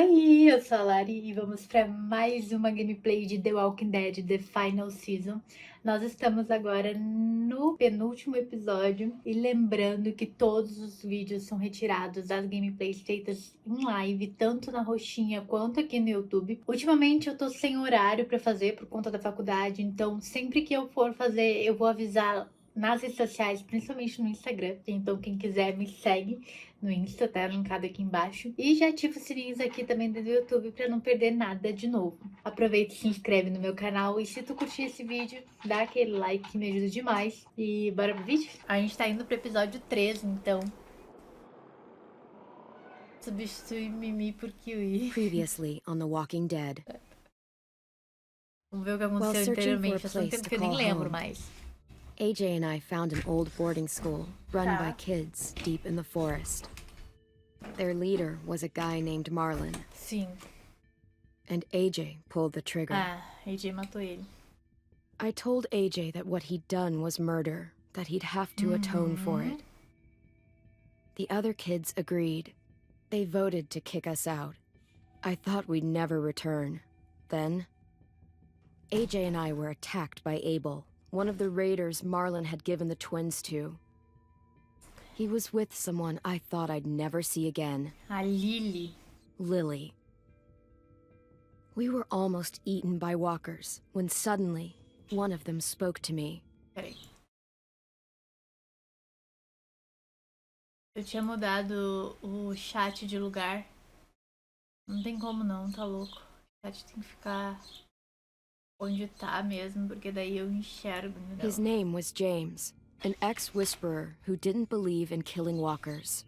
Oi, eu sou a Lari e vamos para mais uma gameplay de The Walking Dead The Final Season. Nós estamos agora no penúltimo episódio e lembrando que todos os vídeos são retirados das gameplays feitas em live, tanto na Roxinha quanto aqui no YouTube. Ultimamente eu tô sem horário para fazer por conta da faculdade, então sempre que eu for fazer eu vou avisar nas redes sociais, principalmente no Instagram. Então quem quiser me segue no Insta, tá linkado aqui embaixo. E já ativa os sininhos aqui também do YouTube pra não perder nada de novo. Aproveita e se inscreve no meu canal. E se tu curtir esse vídeo, dá aquele like que me ajuda demais. E bora pro vídeo? A gente tá indo pro episódio 3, então. Substitui Mimi por Kiwi. Previously on The Walking Dead. Vamos ver o que aconteceu anteriormente. Faz tanto tempo que eu nem lembro mais. AJ and I found an old boarding school run by kids deep in the forest. Their leader was a guy named Marlon. Sim. And AJ pulled the trigger. AJ matou ele. I told AJ that what he'd done was murder, that he'd have to atone for it. The other kids agreed. They voted to kick us out. I thought we'd never return. Then, AJ and I were attacked by Abel, one of the raiders Marlon had given the twins to. He was with someone I thought I'd never see again. Lily. Lily. We were almost eaten by walkers, when suddenly, one of them spoke to me. Peraí. Eu tinha mudado o chat de lugar. Não tem como não, tá louco. O chat tem que ficar onde tá mesmo, porque daí eu enxergo. Entendeu? His name was James, an ex-whisperer who didn't believe in killing walkers.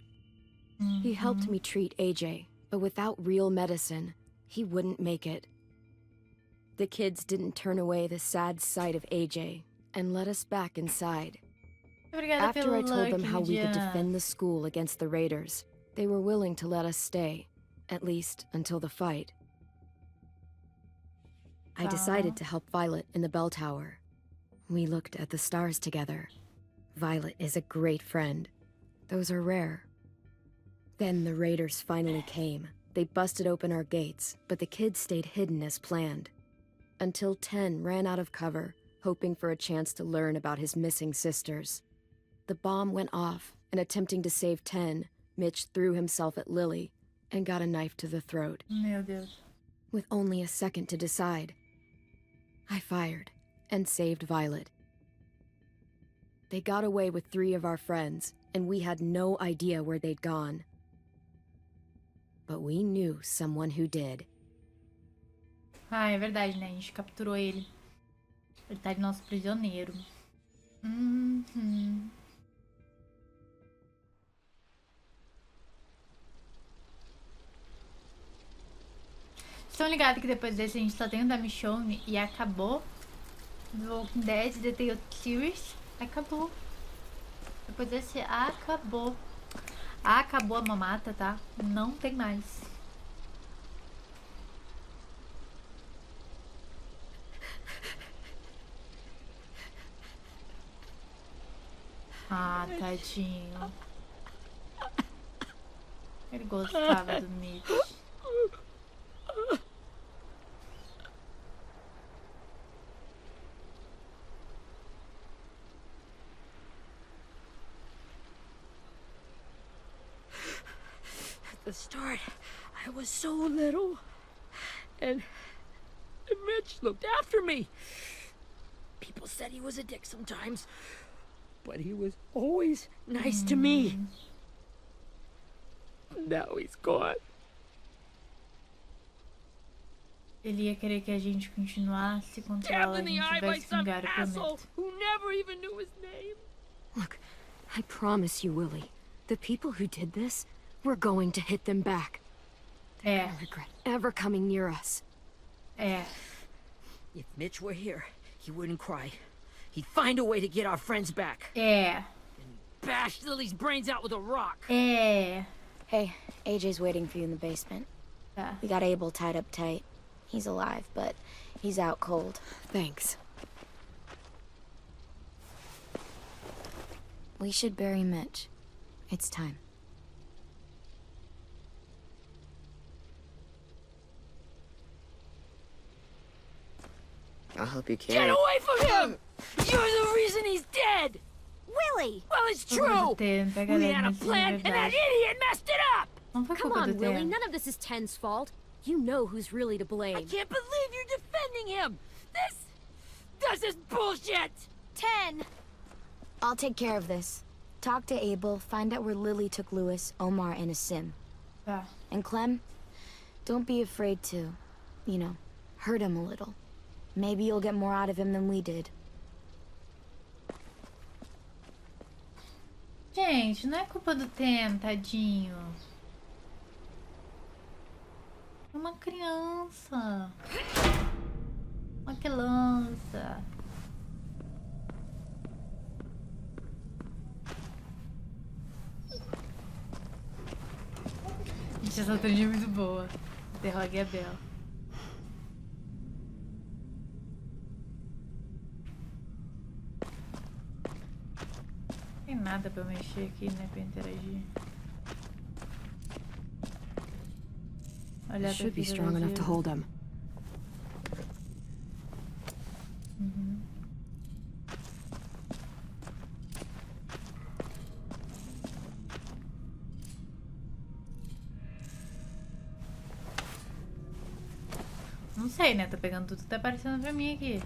He helped me treat AJ, but without real medicine, he wouldn't make it. The kids didn't turn away the sad sight of AJ and let us back inside. Obrigada After I told them like, how we could defend the school against the raiders, they were willing to let us stay, at least until the fight. I decided to help Violet in the bell tower. We looked at the stars together. Violet is a great friend. Those are rare. Then the raiders finally came. They busted open our gates, but the kids stayed hidden as planned. Until 10 ran out of cover, hoping for a chance to learn about his missing sisters. The bomb went off, and attempting to save 10, Mitch threw himself at Lily and got a knife to the throat. Meu Deus. With only a second to decide, I fired and saved Violet. They got away with 3 of our friends, and we had no idea where they'd gone. But we knew someone who did. É verdade, né? A gente capturou ele. Ele tá de nosso prisioneiro. Estão ligados que depois desse a gente só tem o da Michonne e acabou? The Walking Dead, The Tale Series, acabou. Depois desse acabou. Acabou a mamata, tá? Não tem mais. Tadinho. Ele gostava do Mitch. At the start, I was so little, and Mitch looked after me. People said he was a dick sometimes, but he was always nice to me. Now he's gone. Ele ia querer que a gente continuasse contra ela, a gente vai se vingar, eu prometo. Who never even knew his name. Look, I promise you, Willie, the people who did this, we're going to hit them back. They're gonna regret ever coming near us. If Mitch were here, he wouldn't cry. He'd find a way to get our friends back. And bash Lily's brains out with a rock. Hey, AJ's waiting for you in the basement. Yeah. We got Abel tied up tight. He's alive, but he's out cold. Thanks. We should bury Mitch. It's time. I'll help you Get carry. away from him! You're the reason he's dead! Willie! Well, it's Culpa do true! tempo, é We galera, had a isso é plan and that verdade. idiot messed it up! Não foi Come culpa do on, Lily. tempo. None of this is Ten's fault. You know who's really to blame. I can't believe you're defending him! This is bullshit! 10! I'll take care of this. Talk to Abel, find out where Lily took Lewis, Omar, and a sim. Tá. And Clem, don't be afraid to, you know, hurt him a little. Maybe you'll get more out of him than we did. Gente, não é culpa do Tem, tadinho. É uma criança. Uma criança. Gente, essa trilha é muito boa. Interrogue a Bela. Não tem nada pra mexer aqui, né? Pra interagir. Olha, Should be strong enough to hold him. Não sei, né? Tô pegando tudo que tá aparecendo pra mim aqui.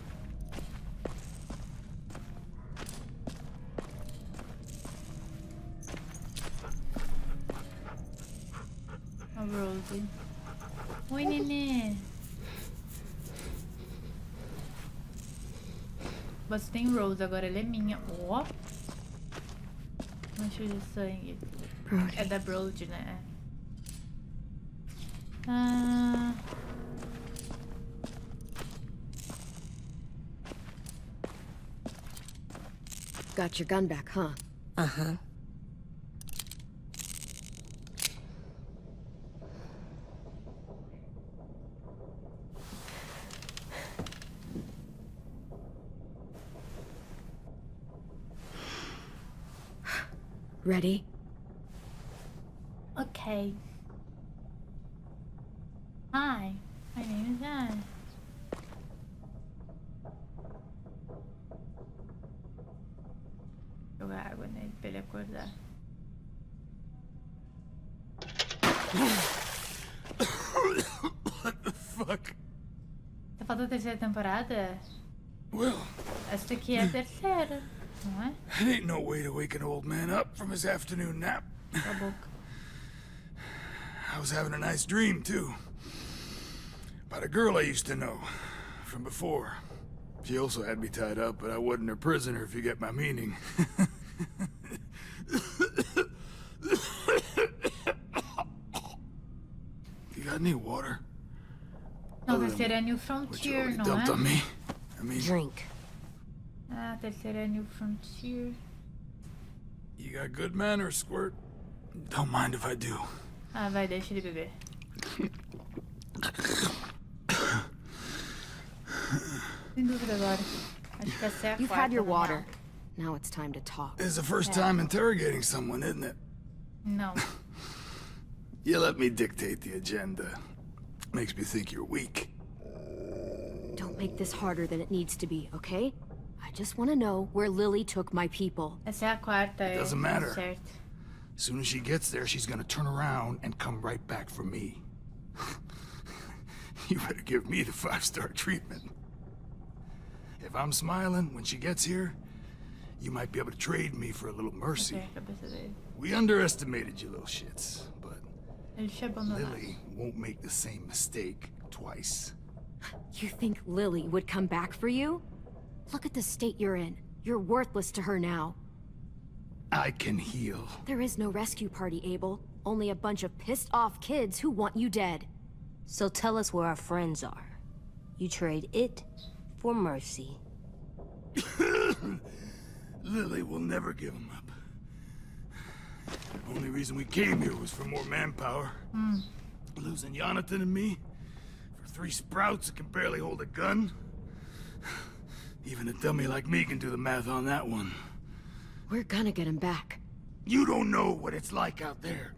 A Rose. Oi, nenê. Você tem Rose, agora ela é minha. Ó. Mancha de sangue. Brody. É da Brody, né? Ah... Got your gun back, huh? Uh-huh. Ready? Okay. Hi, my name is Anne. Jogar água nele pra ele acordar. What the fuck? Tá faltando a terceira temporada? Well, Essa aqui é a terceira, não é? it ain't no way to wake an old man up from his afternoon nap. Cala a boca. I was having a nice dream, too. About a girl I used to know from before. She also had me tied up, but I wasn't her prisoner, if you get my meaning. You got any water? Não, a Other terceira é New What you Frontier, already não dumped on é? me? I mean, Drink. Ah, a terceira é New Frontier. you got good manners, Squirt. Don't mind if I do. Ah, vai, deixa ele beber. Sem dúvida agora. Acho que essa é a You've quarta, had your na water. real. Now it's time to talk. It's the first time interrogating someone, isn't it? Não. You let me dictate the agenda. Makes me think you're weak. Don't make this harder than it needs to be, okay? I just want to know where Lily took my people. Essa é a quarta, é. Doesn't matter. Certo. As soon as she gets there, she's gonna turn around and come right back for me. You better give me the 5-star treatment. If I'm smiling when she gets here, you might be able to trade me for a little mercy. Ok, a cabeça dele. We underestimated you little shits, but Ele te abandonou. Lily won't make the same mistake twice. You think Lily would come back for you? Look at the state you're in. You're worthless to her now. I can heal. There is no rescue party, Abel. Only a bunch of pissed-off kids who want you dead. So tell us where our friends are. You trade it for mercy. Lily will never give him up. Only reason we came here was for more manpower. Losing Jonathan and me for 3 sprouts that can barely hold a gun. Even a dummy like me can do the math on that one. We're gonna get him back. You don't know what it's like out there.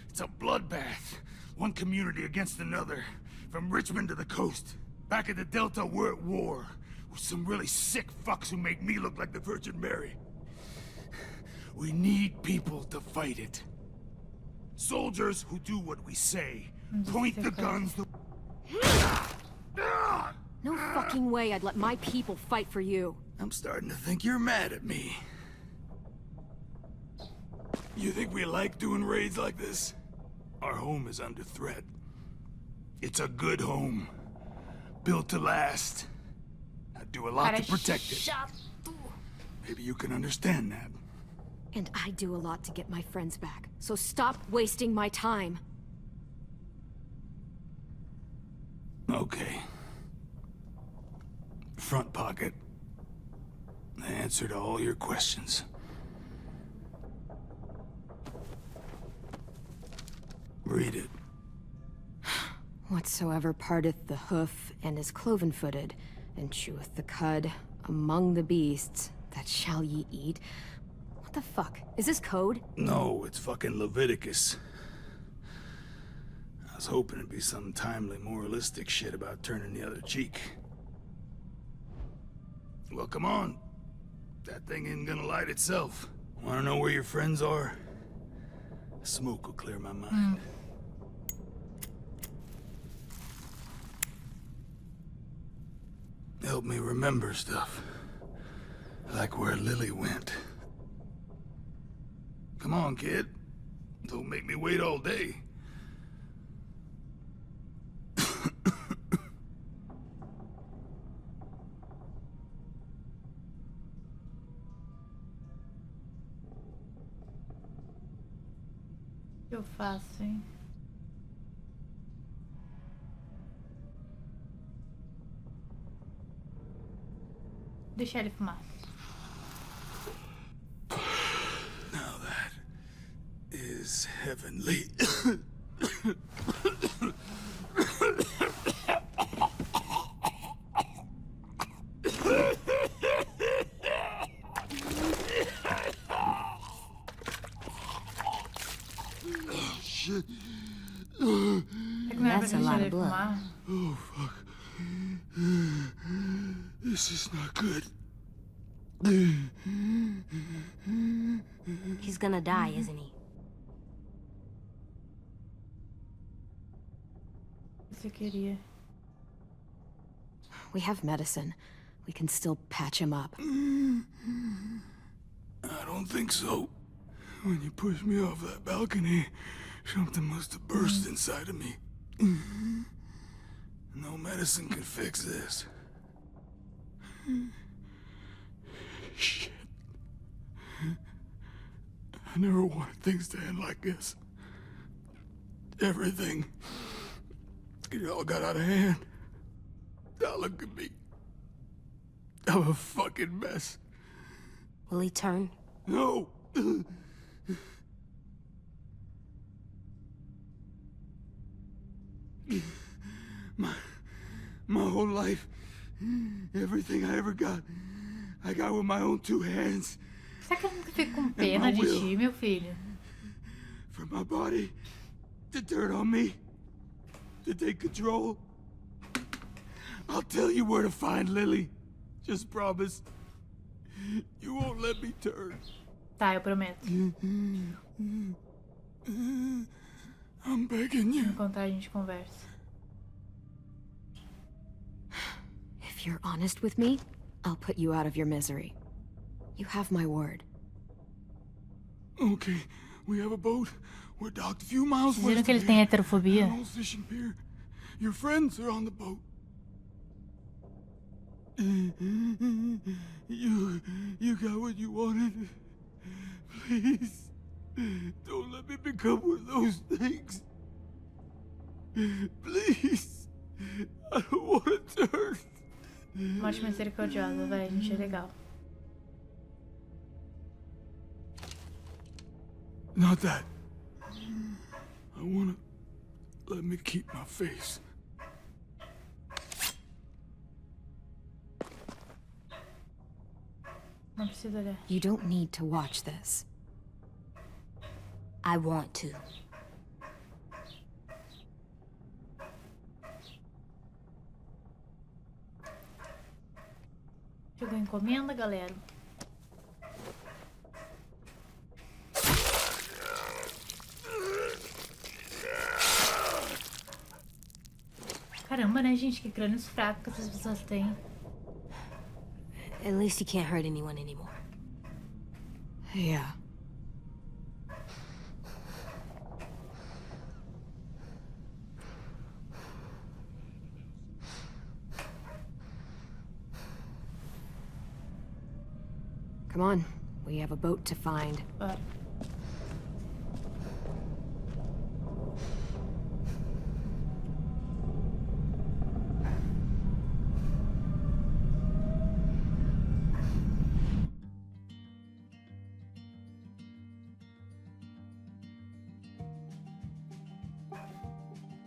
It's a bloodbath. One community against another. From Richmond to the coast. Back at the Delta, we're at war. with some really sick fucks who make me look like the Virgin Mary. We need people to fight it. Soldiers who do what we say. Point the guns. No fucking way I'd let my people fight for you. I'm starting to think you're mad at me. You think we like doing raids like this? Our home is under threat. It's a good home. Built to last. I do a lot to protect it. Maybe you can understand that. And I do a lot to get my friends back. So stop wasting my time. Okay. Front pocket. The answer to all your questions. Read it. Whatsoever parteth the hoof and is cloven-footed, and cheweth the cud among the beasts, that shall ye eat. What the fuck? Is this code? No, it's fucking Leviticus. I was hoping it'd be some timely, moralistic shit about turning the other cheek. Well, come on. That thing ain't gonna light itself. Wanna know where your friends are? Smoke will clear my mind. Help me remember stuff. Like where Lily went. Come on, kid. Don't make me wait all day. O que eu faço, hein? Deixar ele fumar. Now that is heavenly. Shit. That's a lot of blood. Oh, fuck. This is not good. He's gonna die, isn't he? Isso eu queria. We have medicine. We can still patch him up. I don't think so. When you pushed me off that balcony, something must have burst inside of me. No medicine can fix this. Shit. I never wanted things to end like this. Everything. It all got out of hand. Now look at me. I'm a fucking mess. Will he turn? No. My whole life, everything I ever got, I got with my own two hands. Será que eu nunca fico com pena de ti, meu filho? For my body to turn on me, to take control. I'll tell you where to find Lily. Just promise. You won't let me turn. Tá, eu prometo. I'm begging you. Encontrar a gente conversa. If you're honest with me, I'll put you out of your misery. You have my word. Okay, we have a boat. We're docked a few miles Vocês viram west que ele of tem here. heterofobia? An old fishing pier. Your friends are on the boat. You got what you wanted. Please, don't let me become one of those things. Please, I don't want to turn. Morte misericordiosa, velho. A gente é legal. Not that. I wanna let me keep my face. Não precisa olhar. You don't need to watch this. I want to. Pegou encomenda, galera? Caramba, né, gente? Que crânios fracos que essas pessoas têm. At least he can't hurt anyone anymore. Yeah. Come on, we have a boat to find. Bora.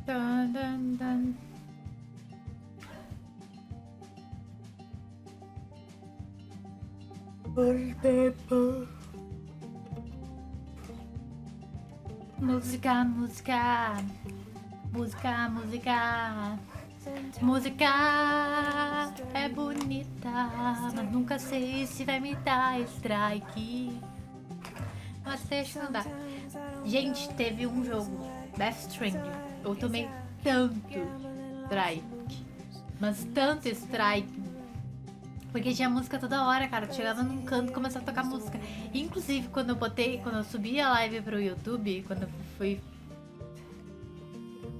Dun, dun, dun. Música, música, música, música, música é bonita, mas nunca sei se vai me dar strike. Mas deixa eu andar. Gente, teve um jogo, Death Stranding. Eu tomei tanto strike, mas tanto strike. Porque tinha música toda hora, cara. Tu chegava num canto e começava a tocar música. Inclusive, quando eu subi a live pro YouTube, quando eu fui...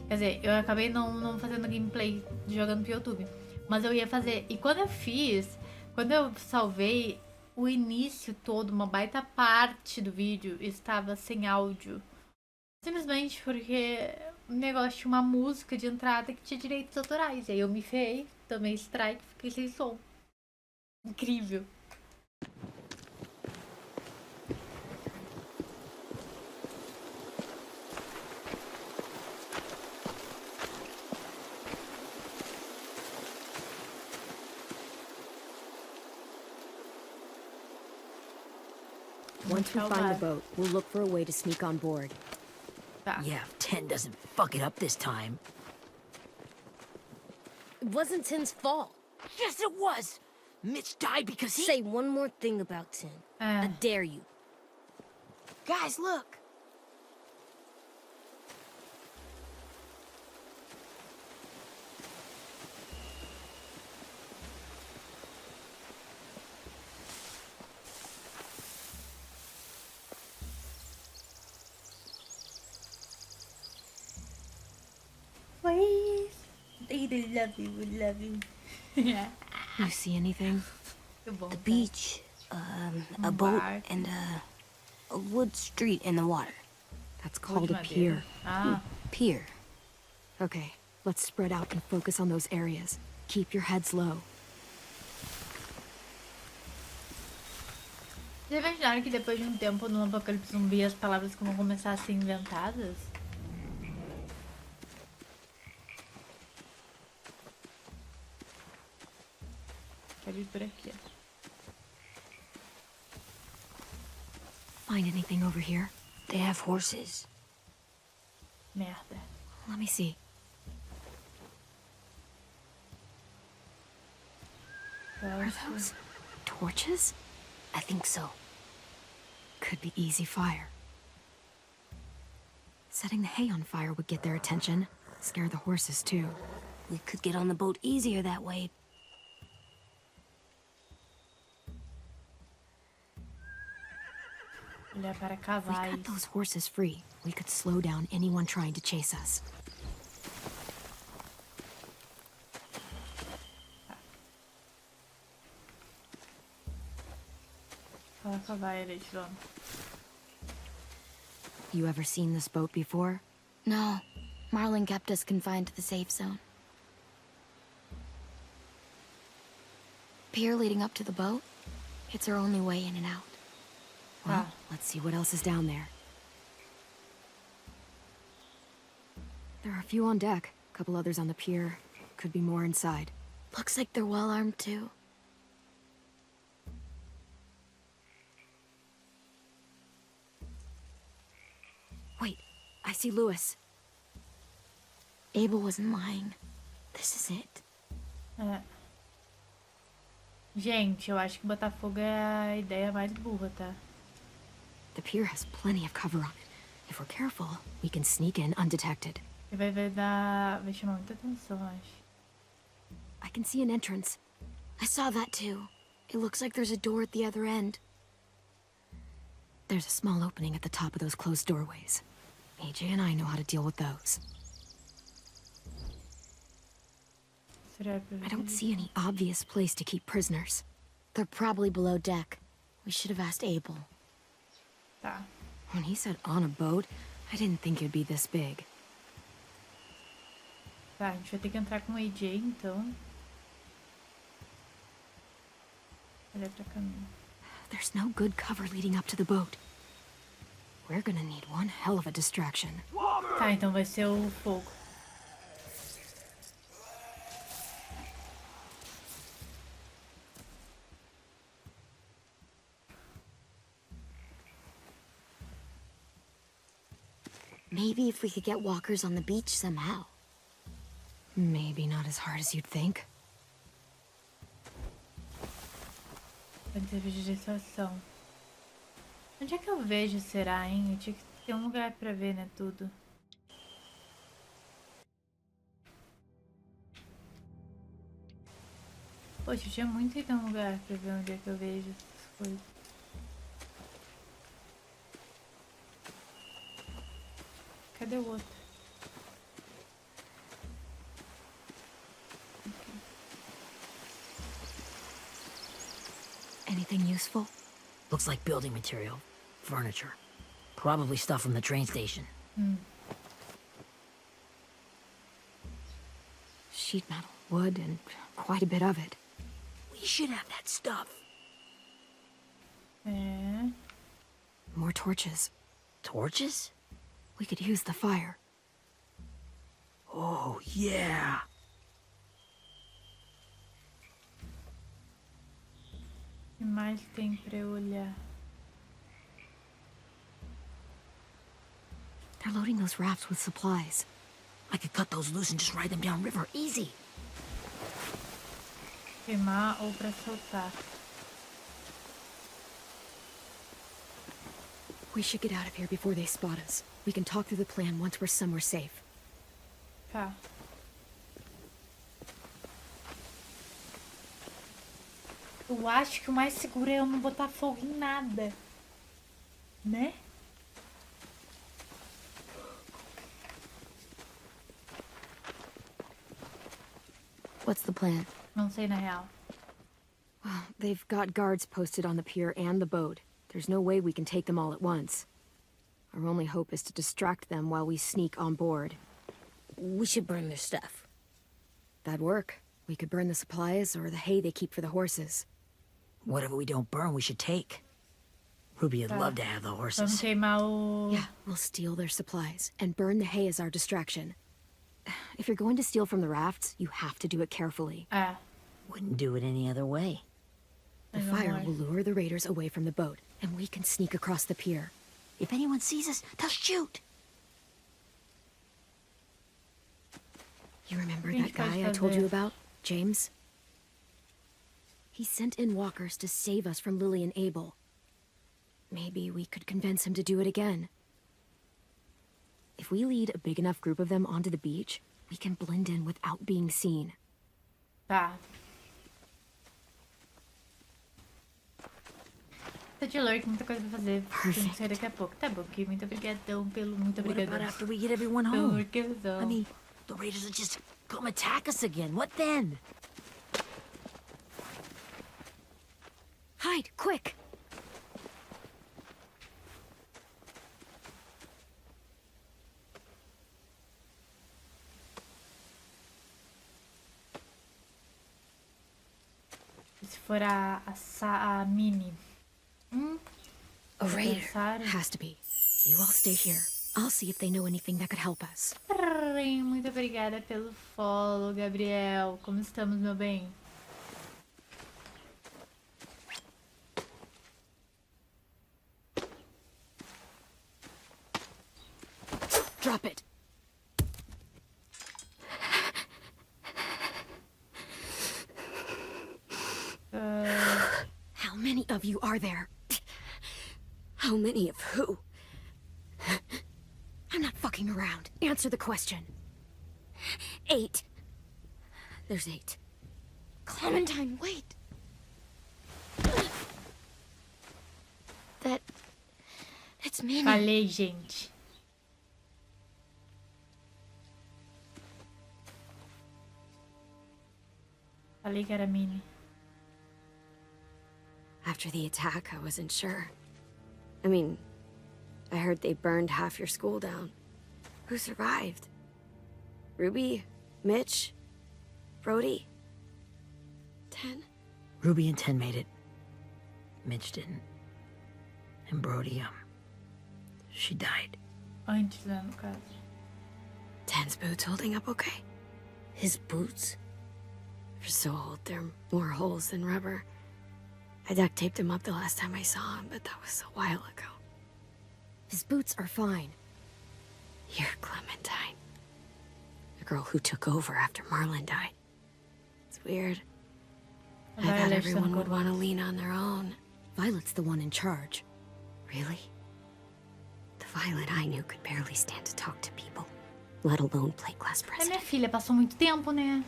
Quer dizer, eu acabei não fazendo gameplay jogando pro YouTube. Mas eu ia fazer. E quando eu fiz, quando eu salvei, o início todo, uma baita parte do vídeo estava sem áudio. Simplesmente porque o negócio tinha uma música de entrada que tinha direitos autorais. E aí eu me ferrei, tomei strike, fiquei sem som. Incrível. Once we find the boat, we'll look for a way to sneak on board. Tá. Yeah, if 10 doesn't fuck it up this time. It wasn't Tin's fault. Yes, it was! Mitch died because he... Say one more thing about Tin. I dare you. Guys, look! Please. They love you, we love you. Yeah. You see anything? A beach, a boat, bar. and a wood street in the water. That's called a pier. Ah. Pier. Okay, let's spread out and focus on those areas. Keep your heads low. Vocês imaginaram que depois de um tempo no apocalipse zumbi as palavras vão começar a ser inventadas? Quero ir por aqui. Find anything over here? They have horses. Merda. Let me see. Are those torches? I think so. Could be easy fire. Setting the hay on fire would get their attention. Scare the horses, too. We could get on the boat easier that way. Olhar para If we cut cavais. those horses free, we could slow down anyone trying to chase us. Fala cavai, eles vão. You ever seen this boat before? No. Marlin kept us confined to the safe zone. Pier leading up to the boat? It's our only way in and out. Well, let's see what else is down there. There are a few on deck, a couple others on the pier. Could be more inside. Looks like they're well armed too. Wait, I see Lewis. Abel wasn't lying. This is it. É. Gente, eu acho que botar fogo é a ideia mais burra, tá? The pier has plenty of cover on it. If we're careful, we can sneak in undetected. E vai chamar muita atenção, eu acho. I can see an entrance. I saw that too. It looks like there's a door at the other end. There's a small opening at the top of those closed doorways. AJ and I know how to deal with those. Será que I don't see any obvious place to keep prisoners. They're probably below deck. We should have asked Abel. Tá. When he said on a boat, I didn't think it'd be this big. Tá, a gente vai ter que entrar com o AJ, então. Olha pra caminho. There's no good cover leading up to the boat. We're gonna need one hell of a distraction. Tá, então vai ser o fogo. Maybe if we could get walkers on the beach somehow. Maybe not as hard as you'd think. Pode ser vegetação. Onde é que eu vejo, será, hein? Eu tinha que ter um lugar pra ver, né, tudo. Poxa, eu tinha muito que ter um lugar pra ver onde é que eu vejo essas coisas. Cadê o outro? Anything useful? Looks like building material. Furniture. Probably stuff from the train station. Sheet metal, wood, and quite a bit of it. We should have that stuff. É. More torches. Torches? We could use the fire. Oh, yeah. O que mais tem pra eu olhar? They're loading those rafts with supplies. I could cut those loose and just ride them downriver. Easy. Queimar ou pra soltar? We should get out of here before they spot us. We can talk through the plan once we're somewhere safe. Tá. Eu acho que o mais seguro é eu não botar fogo em nada. Né? What's the plan? Não sei, na real. Well, they've got guards posted on the pier and the boat. There's no way we can take them all at once. Our only hope is to distract them while we sneak on board. We should burn their stuff. That'd work. We could burn the supplies or the hay they keep for the horses. Whatever we don't burn, we should take. Ruby would love to have the Vamos horses. queimar o... Yeah, we'll steal their supplies and burn the hay as our distraction. If you're going to steal from the rafts, you have to do it carefully. É. Wouldn't do it any other way. The Mas fire vamos will lá. lure the raiders away from the boat, and we can sneak across the pier. If anyone sees us, they'll shoot. You remember Quem that que pode guy I told you fazer? about? James? He sent in walkers to save us from Lily and Abel. Maybe we could convince him to do it again. If we lead a big enough group of them onto the beach, we can blend in without being seen. Tá. Tô de lurk, muita coisa pra fazer. Tem que sair daqui a pouco. Tá bom, que muito obrigadão pelo... Muito What about obrigadão. after we get everyone Pelo home? lurkezão. I mean, the raiders will just come attack us again. What then? Hide, quick! Se for a Mini. A raider. Pensar. Has to be. You all stay here. I'll see if they know anything that could help us. Muito obrigada pelo follow, Gabriel. Como estamos, meu bem? Drop it. of you are there? How many of who? I'm not fucking around. Answer the question. 8. There's 8. Clementine, wait. That's Minnie. Falei, gente. Falei que era Minnie. After the attack, I wasn't sure. I mean, I heard they burned half your school down. Who survived? Ruby? Mitch? Brody? 10? Ruby and 10 made it. Mitch didn't. And Brody, she died. Antes, né, no caso. 10's boots holding up okay? His boots? They're so old, they're more holes than rubber. I duct taped him up the last time I saw him, but that was a while ago. His boots are fine. You're Clementine. The girl who took over after Marlon died. It's weird. I thought everyone would want to lean on their own. Violet's the one in charge. Really? The Violet I knew could barely stand to talk to people, let alone play class É, president. minha filha, passou muito tempo, né?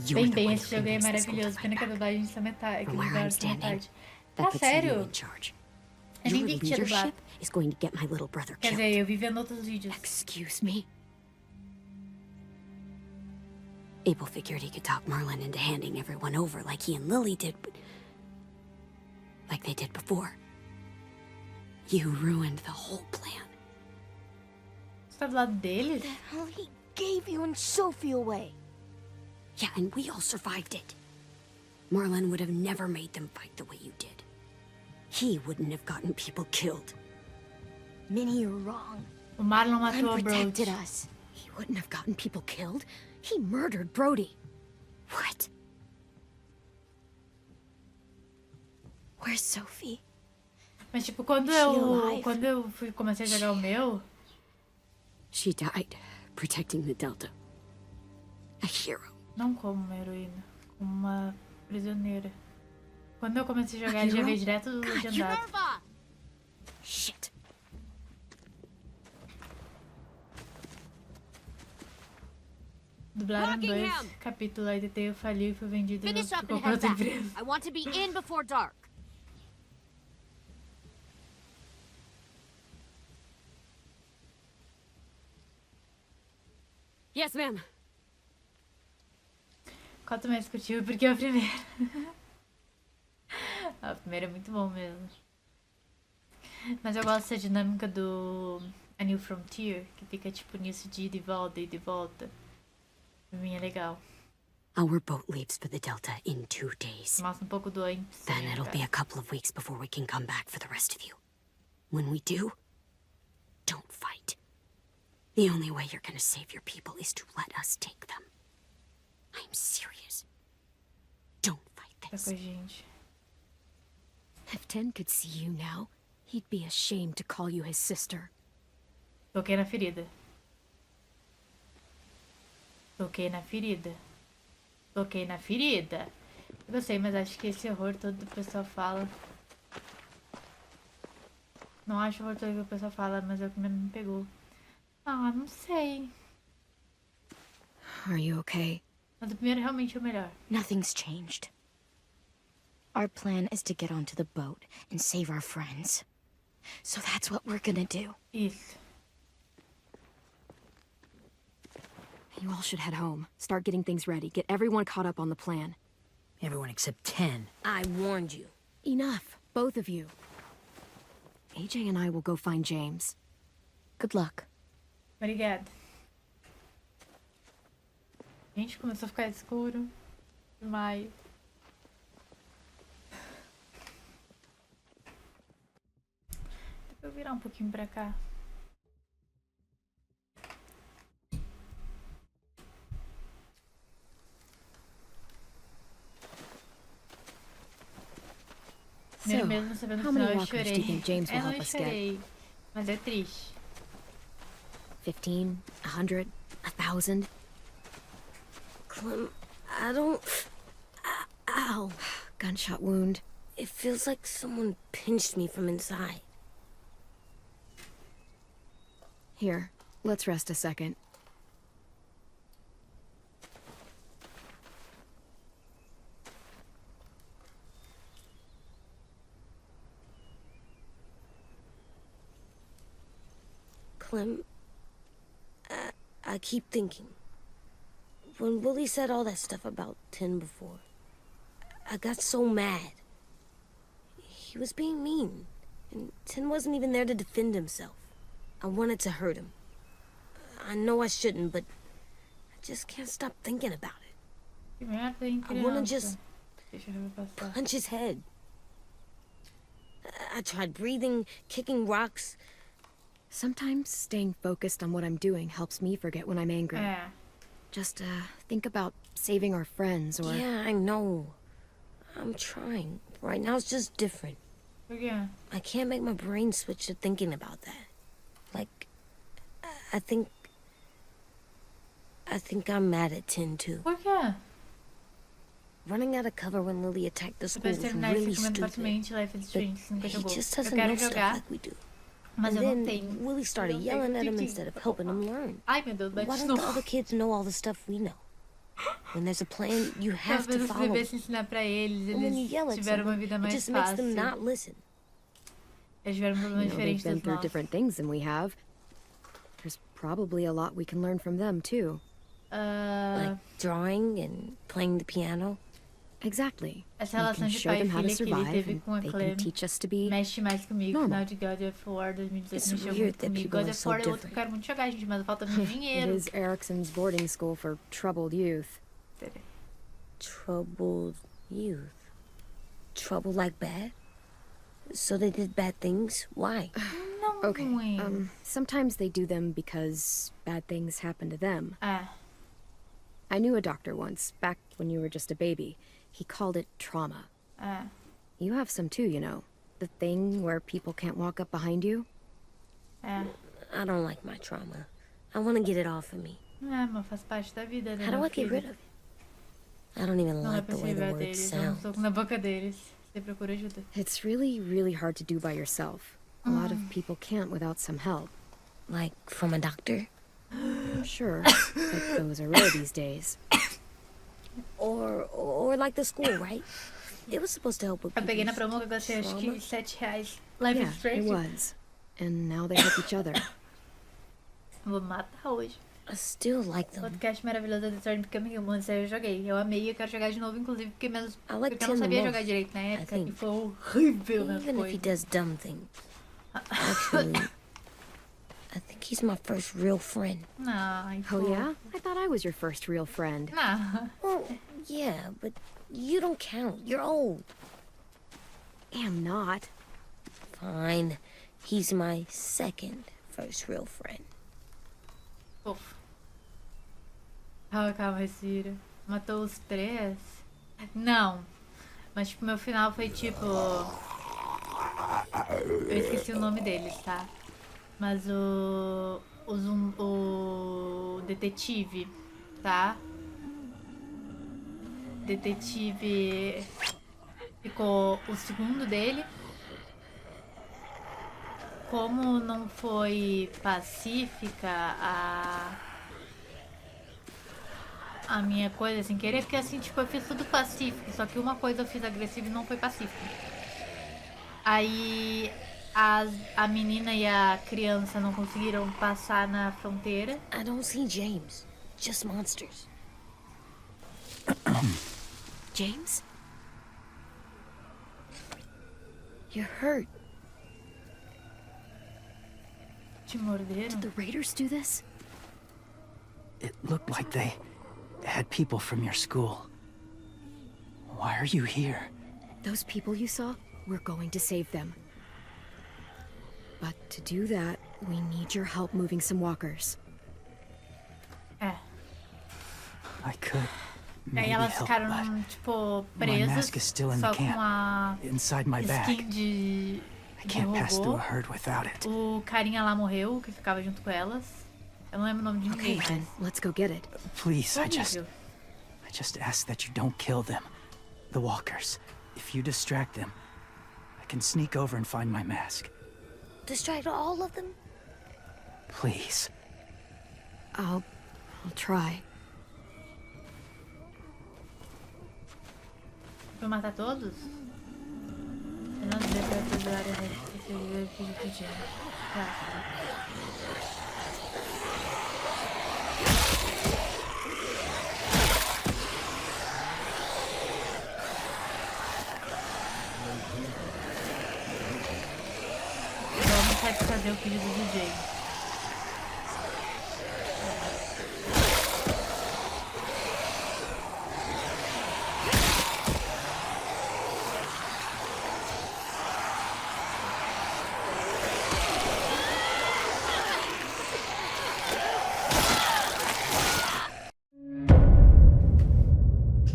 You're the Bem, one esse who jogo é makes the school maravilhoso. fight Pena que a back. dublagem está metade. Que From where I'm dublaram está standing, metade. that Ah, puts you sério? in charge. Eu nem Your vi que tinha dublado. leadership is going to get my little brother Quer killed. dizer, eu vi vendo outros vídeos. Excuse me? Abel figured he could talk Marlon into handing everyone over like he and Lily did, but... like they did before. You ruined the whole plan. Você tá do lado deles? The hell he gave you and Sophie away. Yeah, and we all survived it. Marlon would have never made them fight the way you did. He wouldn't have gotten people killed. Minnie, you're wrong. O Marlon Glenn matou a protected Brooke. us. He wouldn't have gotten people killed. He murdered Brody. What? Where's Sophie? Mas tipo, quando She alive? comecei a jogar o meu, She died protecting the Delta. A hero. não como uma heroína, como uma prisioneira. Quando eu comecei a jogar, já veio direto do legendado. Shit. Dublaram 2 capítulos, aí tentei falir e foi vendido Finish up ficou and pra head outra back. empresa. I want to be in before dark. Yes, ma'am. Qual tu mais curtiu? Porque é o primeiro. O primeiro é muito bom mesmo. Mas eu gosto dessa dinâmica do A New Frontier, que fica tipo nisso de ida e de volta. Pra mim é legal. Our boat leaves for the Delta in 2 days. Mostra um pouco do antes. Then it'll be a couple of weeks before we can come back for the rest of you. When we do, don't fight. The only way you're gonna save your people is to let us take them. I'm serious. Don't fight Tá this. com a gente. If 10 could see you now, he'd be ashamed to call you his sister. Toquei na ferida. Toquei na ferida. Toquei na ferida. Eu sei, mas acho que esse horror todo que o pessoal fala. Não acho o horror todo que o pessoal fala, mas é o que menos me pegou. Ah, não sei. Are you okay? Mas o primeiro realmente é o melhor. Nothing's changed. Our plan is to get onto the boat and save our friends. So that's what we're gonna do. Isso. You all should head home. Start getting things ready. Get everyone caught up on the plan. Everyone except 10. I warned you. Enough, both of you. AJ and I will go find James. Good luck. Obrigada. Gente, começou a ficar escuro demais. Deixa eu virar um pouquinho pra cá. Primeiro mesmo sabendo o how final many eu walkers do you chorei. think James will Eu não help us get? chorei, mas é triste. 15, 100, 1,000? Clem, I don't... Ow. Gunshot wound. It feels like someone pinched me from inside. Here, let's rest a second. Clem, I keep thinking. When Willie said all that stuff about Tin before, I got so mad. He was being mean, and Tin wasn't even there to defend himself. I wanted to hurt him. I know I shouldn't, but I just can't stop thinking about it. I want to just punch his head. I tried breathing, kicking rocks. Sometimes staying focused on what I'm doing helps me forget when I'm angry. Just think about saving our friends or... Yeah, I know. I'm trying. Right now it's just different. Yeah. I can't make my brain switch to thinking about that. Like, I think I'm mad at Tin too. Por quê? Running out of cover when Lily attacked the school Depois was de terminar really esse momento stupid. facilmente, Life is Strange nunca He jogou. just Eu doesn't quero know stuff jogar, like we do. mas And eu não then tenho. Willie started Eu não yelling tenho at him tiquinho. instead of helping him learn. Ai, meu Deus, Why bate de don't the novo. other kids know all the stuff we know? When there's a plan, you have to Talvez você follow. devesse ensinar pra eles, And when you eles yell at tiveram uma someone, vida it mais just makes them fácil. not listen. Eles tiveram um problema You know, they've diferente been dos through nossos. different things than we have. There's probably a lot we can learn from them, too. Like drawing and playing the piano. Exactly. Essa We relação can de show pai e them how to filha que ele survive, teve and com a they Clem can teach us to be... mexe mais comigo. normal. Final de God of War 2018 It's mexeu weird muito that comigo. people God are of so War é outro que eu different. quero muito jogar, gente, mas falta muito It dinheiro. is Erickson's boarding school for troubled youth. Troubled youth. Trouble like bad? So they did bad things? Why? Não, Okay, mãe. sometimes they do them because bad things happen to them. Ah, I knew a doctor once, back when you were just a baby. He called it trauma. ah. You have some too, you know. The thing where people can't walk up behind you. É, I don't like my trauma. I want to get it off of me. mas faz parte da vida, né? How do meu I get filho? rid of it? I don't even Não é like pra the se way the livrar word deles, dá um sounds. soco na boca deles. Você procura ajuda. It's really, really hard to do by yourself. A lot of people can't without some help. Like from a doctor? Sure, but those are rare these days. Or like the school, right? It was supposed to help with Eu peguei na people's promo que eu gastei acho que trauma. R$7. Life Yeah, is it Strange. was. And now they help each other. Vou matar hoje. I still like them. Podcast maravilhoso da Storm Becoming Human, essa eu joguei. Eu amei e eu quero jogar de novo, inclusive, porque, menos, I like porque eu não Tim the sabia most, jogar direito na I época think. e foi horrível na Even if he coisa. does dumb things. Actually, I think he's my first real friend. Ai, Oh pô. yeah? I thought I was your first real friend. Não. Well, yeah, but you don't count. You're old. Am not. Fine. He's my second first real friend. Ufa. Calma, respira. Matou os 3? Não. Mas, tipo, meu final foi tipo... Eu esqueci o nome deles, tá? Mas o detetive, tá? Detetive ficou o segundo dele. Como não foi pacífica a minha coisa sem querer, porque assim, tipo, eu fiz tudo pacífico, só que uma coisa eu fiz agressiva e não foi pacífico. Aí a menina e a criança não conseguiram passar na fronteira. I don't see James. Just monsters. James? You're hurt. Te morderam? The Raiders do this? It looked like they had people from your school. Why are you here? Those people you saw, we're going to save them. But to do that, we need your help moving some walkers. É. I could Aí maybe elas help, ficaram, tipo, my presas mask is still in só the com camp, a inside my skin bag. de I can't pass through robô. a herd without it. O carinha lá morreu, que ficava junto com elas. Eu não lembro o nome de Okay, ninguém. then, let's go get it. Please, I Horrível. just ask that you don't kill them. The walkers. If you distract them, I can sneak over and find my mask. Distract all of them? Please. I'll try. Vou matar todos? Eu não devia ter a área de tá. Vamos ter que fazer o pedido do DJ.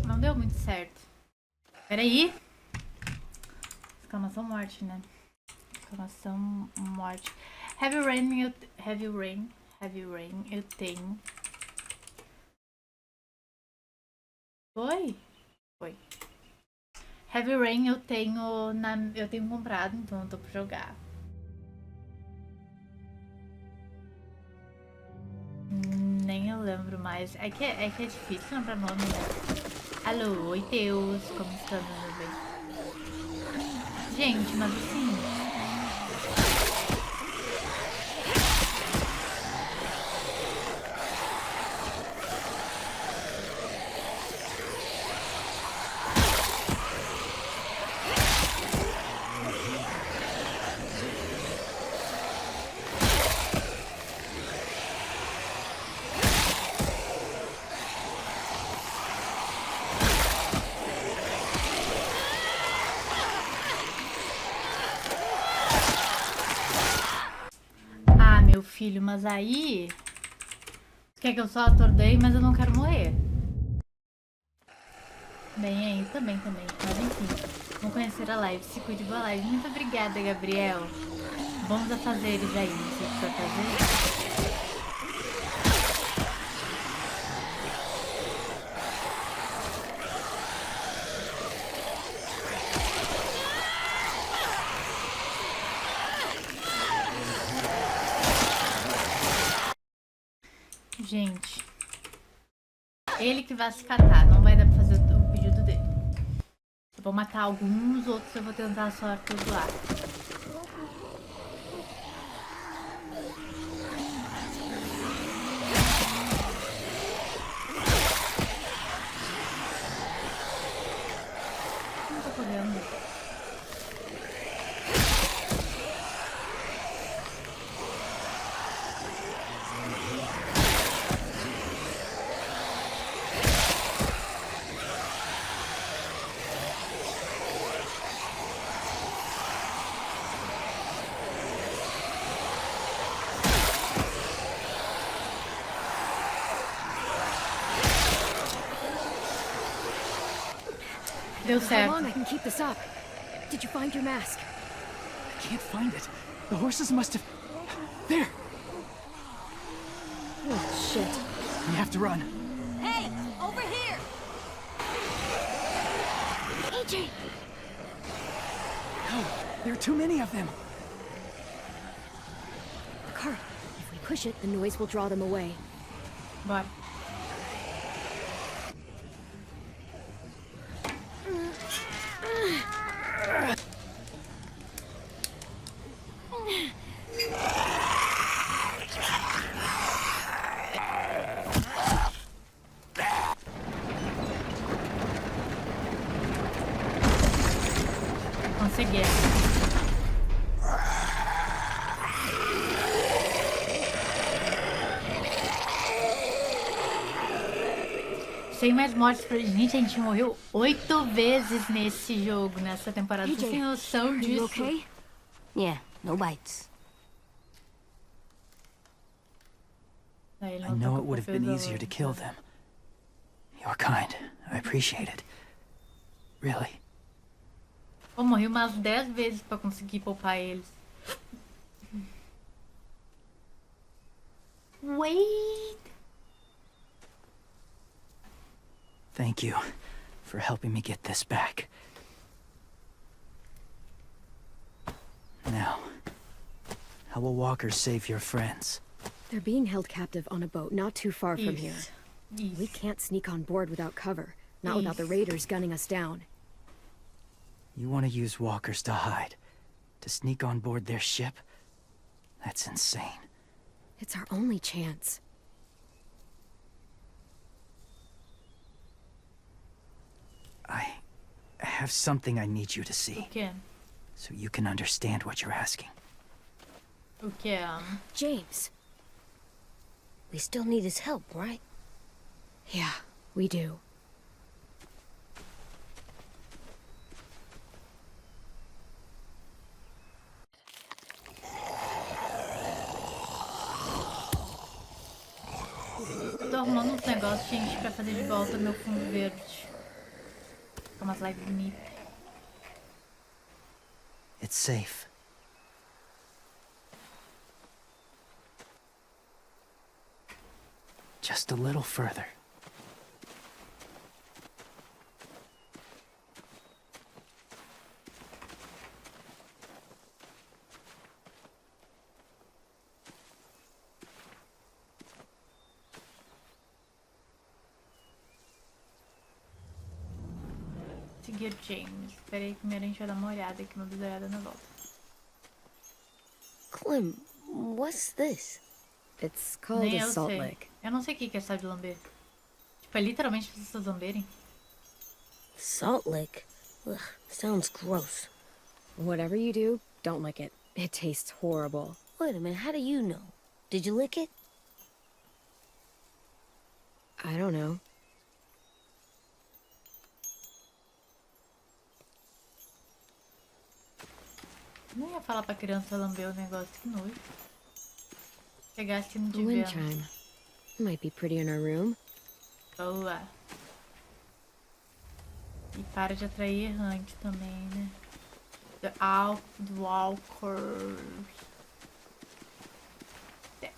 Não deu muito certo. Peraí. Exclamação morte, né? Exclamação morte. Heavy rain, eu tenho. Foi? Foi. Heavy rain eu tenho comprado, então eu tô pra jogar. Nem eu lembro mais. É que é difícil lembrar nome, né? Alô, oi Deus, como estamos, meu bem? Gente, mas assim... Meu filho, mas aí... Quer que eu só atordoei, mas eu não quero morrer. Bem aí, também. Mas enfim, vamos conhecer a live. Se cuide da live. Muito obrigada, Gabriel. Vamos a fazer eles aí. Não sei o que vai fazer. Gente, ele que vai se catar, não vai dar pra fazer o pedido dele. Eu vou matar alguns, outros eu vou tentar a sorte do ar. Não tô correndo. Deu How certo. long I can keep this up? Did you find your mask? I can't find it. The horses must have... There! Oh, shit. We have to run. Hey, over here! AJ! No, there are too many of them. The cart. If we push it, the noise will draw them away. Bora. Consegui. Sem mais mortes pra gente, a gente morreu 8 vezes nesse jogo, nessa temporada. Você tem noção Are you disso? okay? Yeah, no bites. Aí ele I não know tá it would have been easier to kill them. You're kind. I appreciate it. Really. Eu morri umas 10 vezes pra conseguir poupar eles. Wait! Thank you for helping me get this back. Now, how will walkers save your friends? They're being held captive on a boat not too far from here. Isso. We can't sneak on board without cover, not without the Isso. raiders gunning us down. You want to use walkers to hide? To sneak on board their ship? That's insane. It's our only chance. I have something I need you to O see, quê? so you can understand what you're asking. O quê? James. We still need his help, right? Yeah, we do. Tô arrumando uns negócios, gente, pra fazer de volta meu fundo verde. Fica umas lives bonitas. It's safe. Just a little further. Seguir James. Espera aí, primeiro a gente vai dar uma olhada aqui, uma olhada na volta. Clem, what's this? It's called Nem a eu salt sei. lick. Eu não sei o que é sal de lamber. Tipo, é literalmente pra vocês lamberem. Salt lick? Ugh, sounds gross. Whatever you do, don't lick it. It tastes horrible. Wait a minute, how do you know? Did you lick it? I don't know. Não ia falar pra criança lamber o negócio, que nojo. Pegar assim The de wind vento. chime. Might be pretty in our room. Boa. E para de atrair errante também, né? The walkers. The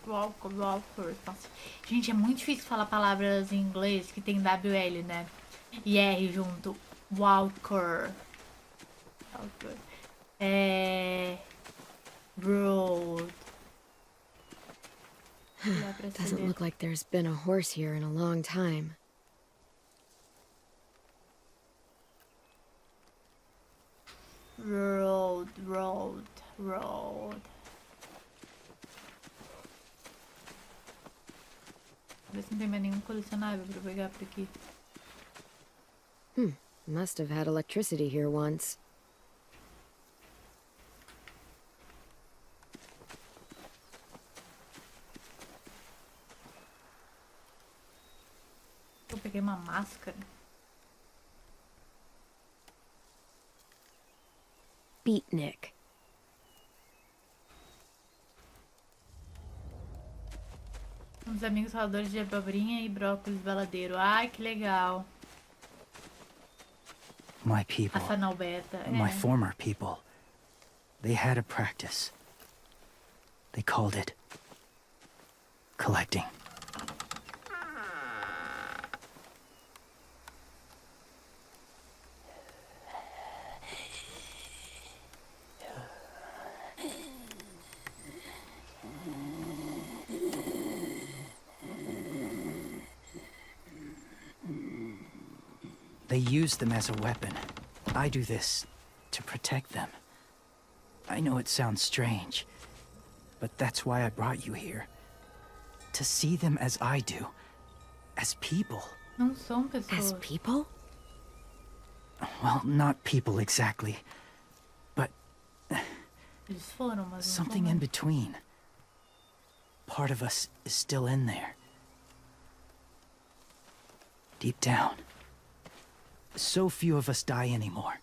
walkers. Nossa. Gente, é muito difícil falar palavras em inglês que tem WL, né? E R junto. Walker. Road. Dá pra Doesn't saber. look like there's been a horse here in a long time. Road. Ver se não tem mais nenhum colecionável pra pegar por aqui. Must have had electricity here once. Eu peguei uma máscara. Beatnik. Uns amigos raladores de abobrinha e brócolis baladeiro. Ai, que legal. My people, A Fanalbeta. my former people, they had a practice. They called it collecting. They use them as a weapon. I do this to protect them. I know it sounds strange, but that's why I brought you here. To see them as I do. As people. Não são As pessoas. people? Well, not people exactly, but Eles foram, mas não something são in mais. between. Part of us is still in there. Deep down. So few of us die anymore.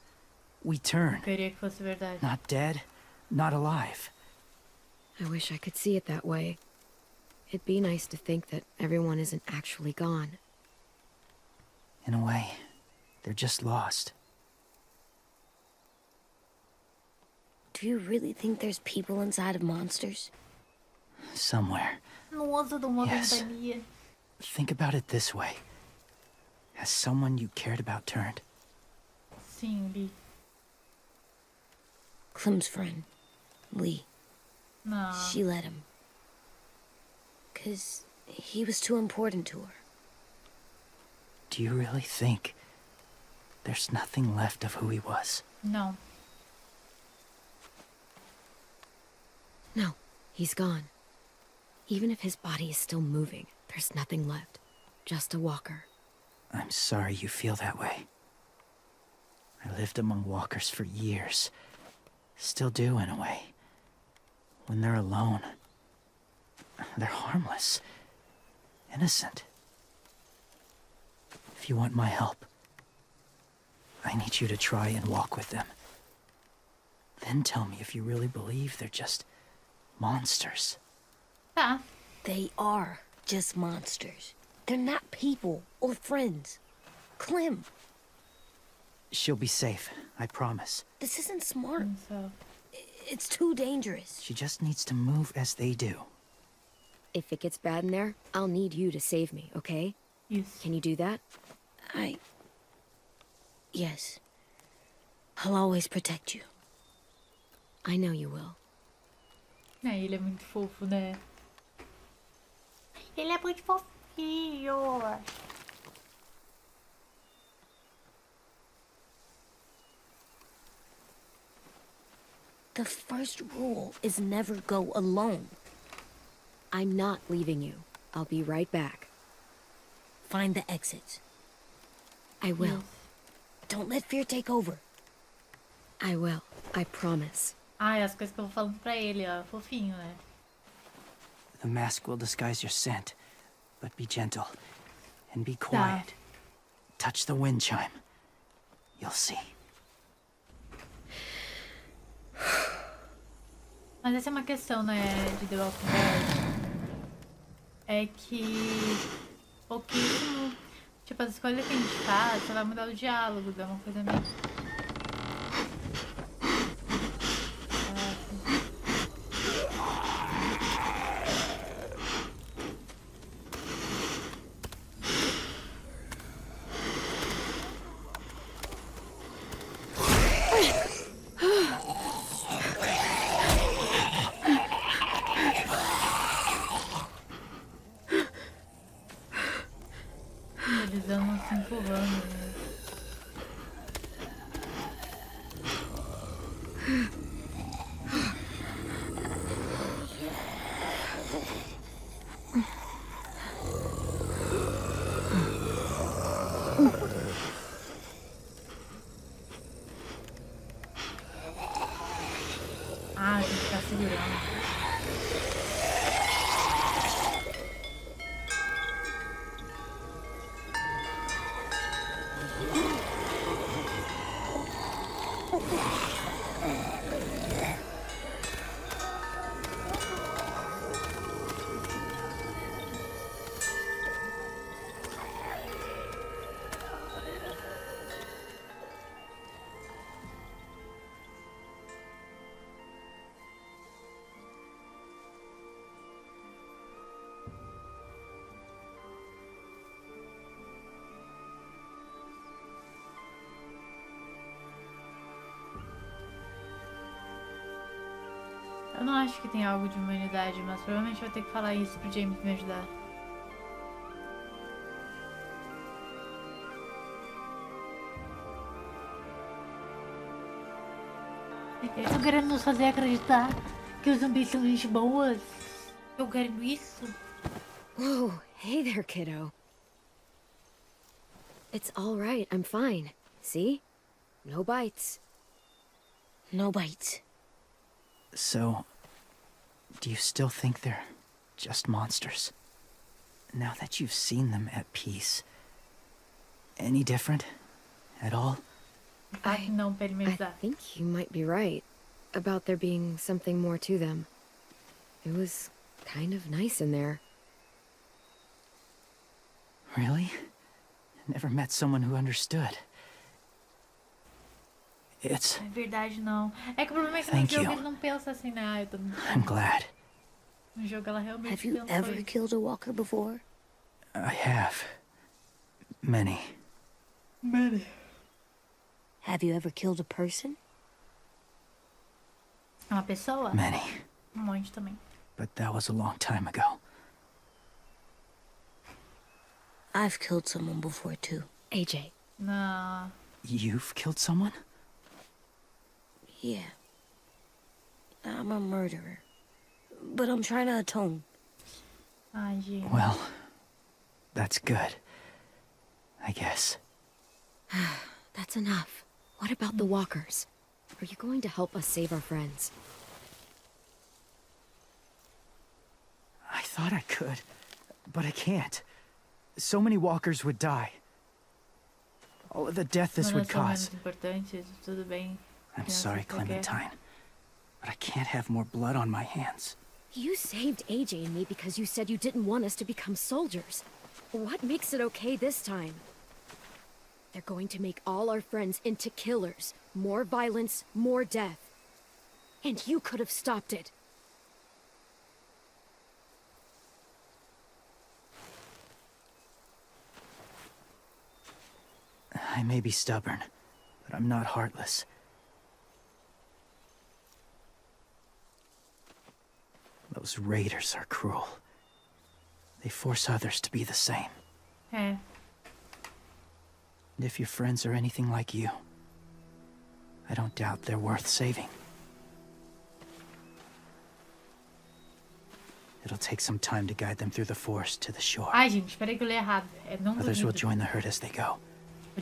We turn. Queria que fosse verdade. Not dead, not alive. I wish I could see it that way. It'd be nice to think that everyone isn't actually gone. In a way, they're just lost. Do you really think there's people inside of monsters? Somewhere. Nossa, dá uma Yes. ventania. Think about it this way. Has someone you cared about turned? Sim, Li. Clem's friend, Lee. Não. She let him. 'Cause he was too important to her. Do you really think there's nothing left of who he was? Não. No, he's gone. Even if his body is still moving, there's nothing left. Just a walker. I'm sorry you feel that way. I lived among walkers for years. Still do, in a way. When they're alone, they're harmless. Innocent. If you want my help, I need you to try and walk with them. Then tell me if you really believe they're just monsters. Tá. They are just monsters. They're not people or friends. Clem, She'll be safe, I promise. this isn't smart. So, It's too dangerous. She just needs to move as they do. If it gets bad in there, I'll need you to save me, okay? isso. Can you do that? Yes. I'll always protect you. I know you will. Ele é muito fofo, né? Ele é muito fofinho. The first rule is never go alone. I'm not leaving you. I'll be right back. Find the exits. I will. Don't let fear take over. I will. I promise. Ai, as coisas que eu vou falando pra ele, ó. Fofinho, né? The mask will disguise your scent, but be gentle and be quiet. Touch the wind chime. You'll see. Mas essa é uma questão, né, de The Walking Dead. É que pouquíssimo... Tipo, as escolhas que a gente faz só vai mudar o diálogo, é uma coisa meio... Eles andam se empurrando, né? Ah, tem que ficar segurando. Eu não acho que tem algo de humanidade, mas provavelmente vai ter que falar isso pro James me ajudar. Eles estão querendo nos fazer acreditar que os zumbis são gente boas. Eu quero isso. Whoa, hey there, kiddo. It's all right. I'm fine. See? No bites. No bites. So, do you still think they're just monsters? Now that you've seen them at peace, any different at all? Não, pra ele me I ajudar. think you might be right about there being something more to them. It was kind of nice in there. Really? Never met someone who understood. It's... É verdade, não. É que o problema é que no Thank jogo you. ele não pensa assim, né? Ah, eu tô muito... I'm glad. No jogo ela realmente Have you pensou ever isso. killed a walker before? I have. Many. Have you ever killed a person? É uma pessoa? Many. Um monte também. But that was a long time ago. I've killed someone before, too. AJ, Não. You've killed someone? Yeah. I'm a murderer. But I'm trying to atone. Ai, gente. Well, that's good. I guess. that's enough. What about the walkers? Are you going to help us save our friends? I thought I could, but I can't. So many walkers would die. All of the death this would cause. Tudo bem. I'm sorry, Clementine, but I can't have more blood on my hands. You saved AJ and me because you said you didn't want us to become soldiers. What makes it okay this time? They're going to make all our friends into killers. More violence, more death. And you could have stopped it. I may be stubborn, but I'm not heartless. Those raiders are cruel. They force others to be the same. É. And if your friends are anything like you, I don't doubt they're worth saving. It'll take some time to guide them through the forest to the shore. Ai, gente, espera aí que eu li errado. É, não Others will duvido. join the herd as they go.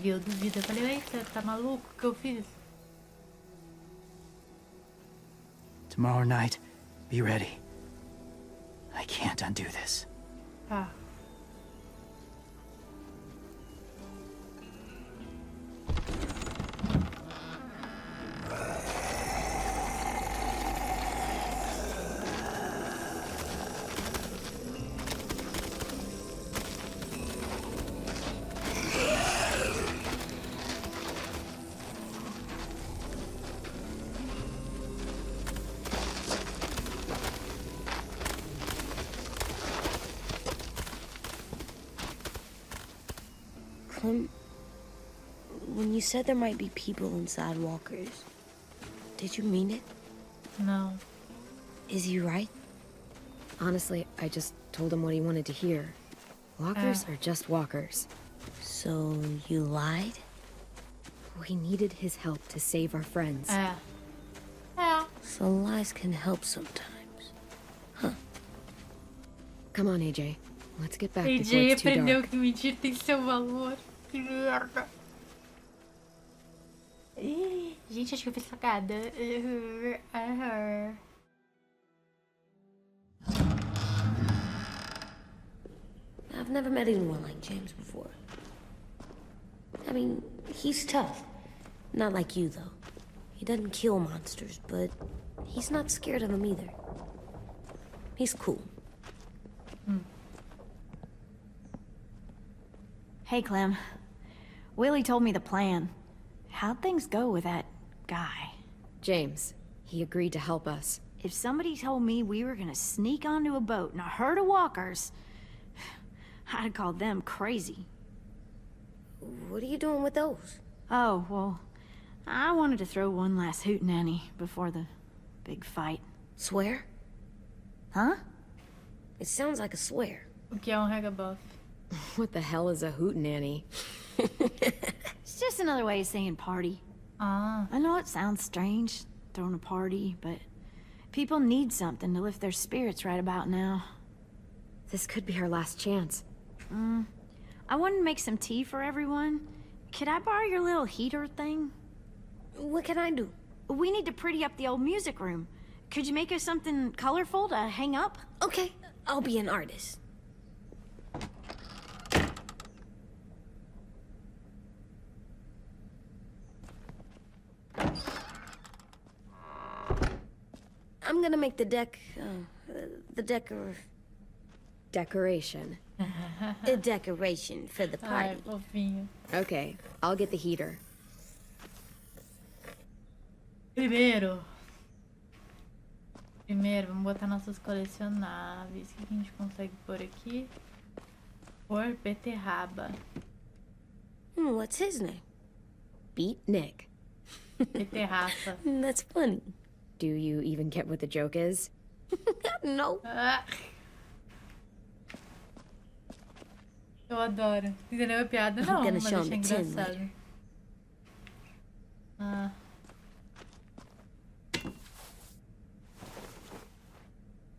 Eu duvido. Eu falei, ei, você tá maluco? O que eu fiz? Tomorrow night, be ready. I can't undo this. Tá. Clem, when you said there might be people inside walkers, did you mean it? Não. Is he right? Honestly, I just told him what he wanted to hear. Walkers are just walkers. So you lied? We needed his help to save our friends. É. É. So lies can help sometimes. Huh. Come on, AJ. Let's get back before AJ it's too aprendeu dark. que mentir tem seu valor. Que merda. Ih, gente, acho que eu fiz facada. I've never met anyone like James before. I mean, he's tough. Not like you, though. He doesn't kill monsters, but he's not scared of them either. He's cool. Hey, Clem. Willie told me the plan. How'd things go with that guy? James, he agreed to help us. If somebody told me we were gonna sneak onto a boat in a herd of walkers, I'd call them crazy. What are you doing with those? Oh, well, I wanted to throw one last hootenanny before the big fight. Swear? Huh? It sounds like a swear. O que é regabuff? What the hell is a hootenanny? It's just another way of saying party. Ah. I know it sounds strange, throwing a party, but people need something to lift their spirits right about now. This could be our last chance. I wanted to make some tea for everyone. Could I borrow your little heater thing? What can I do? We need to pretty up the old music room. Could you make us something colorful to hang up? Okay, I'll be an artist. I'm gonna make the Decoration. a decoration for the Ai, party. fofinho. Okay, I'll get the heater. Primeiro, vamos botar nossas colecionáveis. O que a gente consegue pôr aqui? Pôr beterraba. What's his name? Beat Nick. Beterrafa. That's funny. Do you even get what the joke is? No. Eu adoro. Entendeu a piada? Não, gonna mas show achei him the tin engraçado. Ah.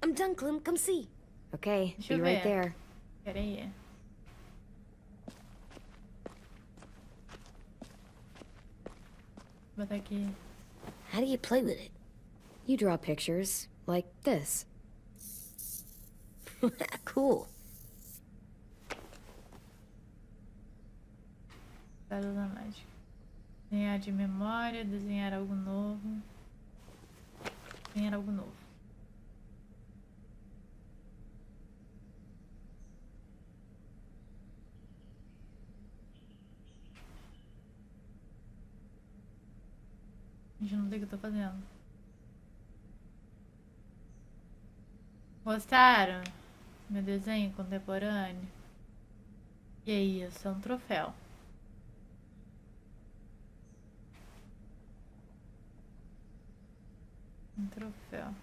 I'm done, Clem. Come see. Okay, Deixa eu be right ver. there. Pera aí. Vou botar aqui. How do you play with it? You draw pictures, like this. Cool. Pérola mágica. Desenhar de memória, desenhar algo novo. Desenhar algo novo. Gente, não sei o que eu tô fazendo. Gostaram? Meu desenho contemporâneo? E é isso, é um troféu. Um troféu.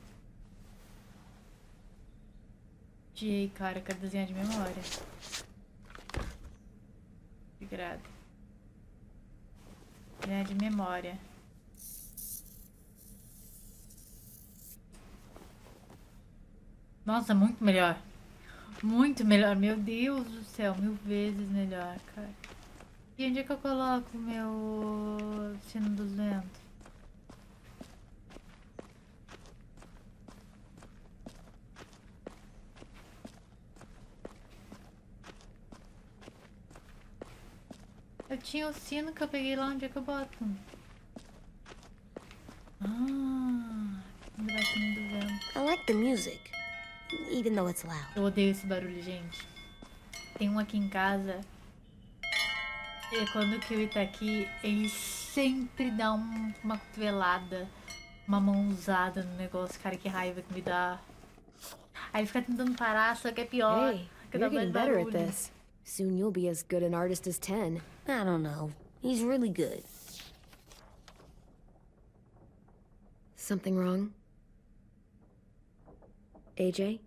Odiei, cara, quero desenhar de memória. Obrigada. Desenhar de memória. Nossa, muito melhor. Muito melhor. Meu Deus do céu, 1000 vezes melhor, cara. E onde é que eu coloco o meu sino dos ventos? Eu tinha o sino que eu peguei lá, onde é que eu boto? Ah, onde vai o sino do vento? I like the music, even though it's loud. Eu odeio esse barulho, gente. Tem um aqui em casa. E quando o Kiwi tá aqui, ele sempre dá uma cotovelada, uma mãozada no negócio. Cara, que raiva que me dá. Aí ele fica tentando parar, só que é pior. Hey, que you're dá mais getting better at barulho. this. Soon you'll be as good an artist as 10. I don't know. He's really good. Something wrong? AJ?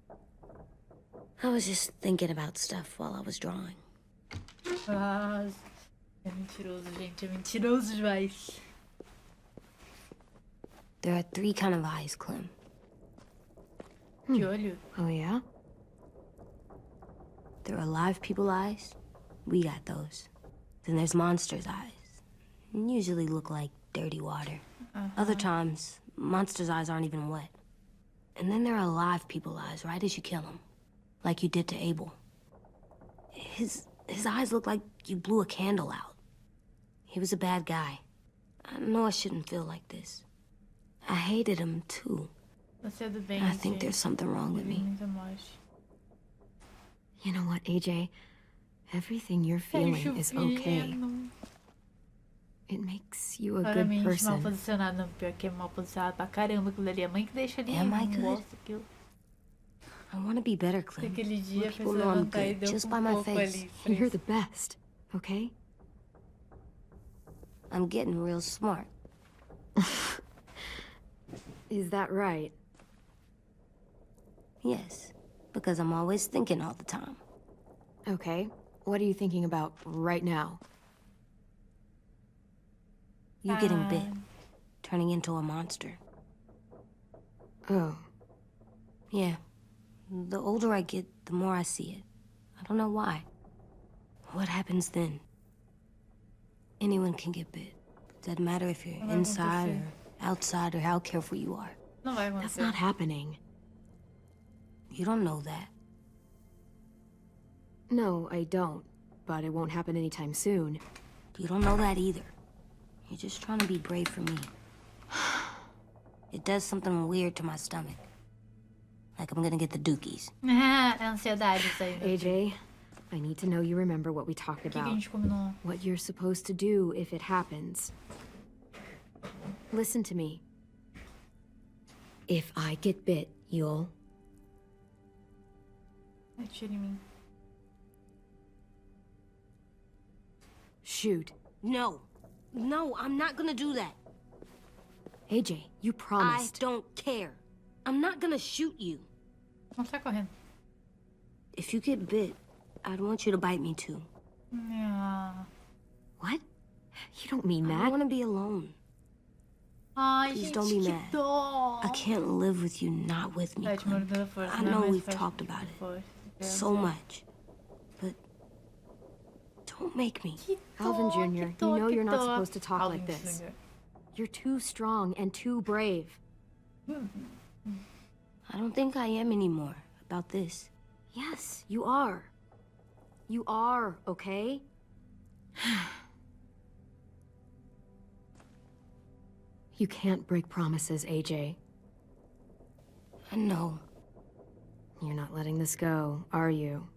I was just thinking about stuff while I was drawing. Ah, é mentiroso, gente. É mentiroso demais. There are 3 kind of eyes, Clem. De olho. Oh, yeah? There are live people eyes. We got those. Then there's monsters' eyes. Usually look like dirty water. Other times, monsters' eyes aren't even wet. And then there are live people eyes right as you kill them. Like you did to Abel. His eyes look like you blew a candle out. He was a bad guy. I know I shouldn't feel like this. I hated him too. Você é do bem, I think gente. there's something wrong with me. Muita morte. You know what, AJ? Everything you're feeling is okay. It makes you a good Claramente mal person. posicionado. Não, pior que é mal posicionado pra caramba aquilo ali. A mãe que deixa ali. Am I não good? gosta daquilo. I want to be better, Clem. Aquele dia Let foi people se know I'm levantar e good, deu just um by my pouco face. ali. You're the best, okay? I'm getting real smart. Is that right? Yes, because I'm always thinking all the time. Okay. What are you thinking about right now? You getting bit, turning into a monster. Oh. Yeah. The older I get, the more I see it. I don't know why. What happens then? Anyone can get bit. Doesn't matter if you're inside or outside or how careful you are. Não vai That's acontecer. not happening. You don't know that. No, I don't. But it won't happen anytime soon. You don't know that either. You're just trying to be brave for me. It does something weird to my stomach. Like I'm gonna get the dookies. É ansiedade isso aí. AJ, I need to know you remember what we talked O que a about. gente combinou? What you're supposed to do if it happens. Listen to me. If I get bit, you'll... Atira em mim. Shoot. No. No, I'm not gonna do that. AJ, you I promised. don't care. I'm not gonna shoot you. Não sai correndo. If you get bit, I'd want you to bite me too. Ah. What? You don't mean I that. don't want to be alone. Ai, Please gente, don't be que mad. dó. I can't live with you not with me, Sétimo Clem. da força. I não, know mas we've sétimo talked da about it força. so much, but don't make me. Que dó, Alvin Jr., que you dó, know que you're not dó. supposed to talk Alvin like this. Jr. You're too strong and too brave. I don't think I am anymore about this. Yes, you are. You are, okay? You can't break promises, AJ. I know. You're not letting this go, are you?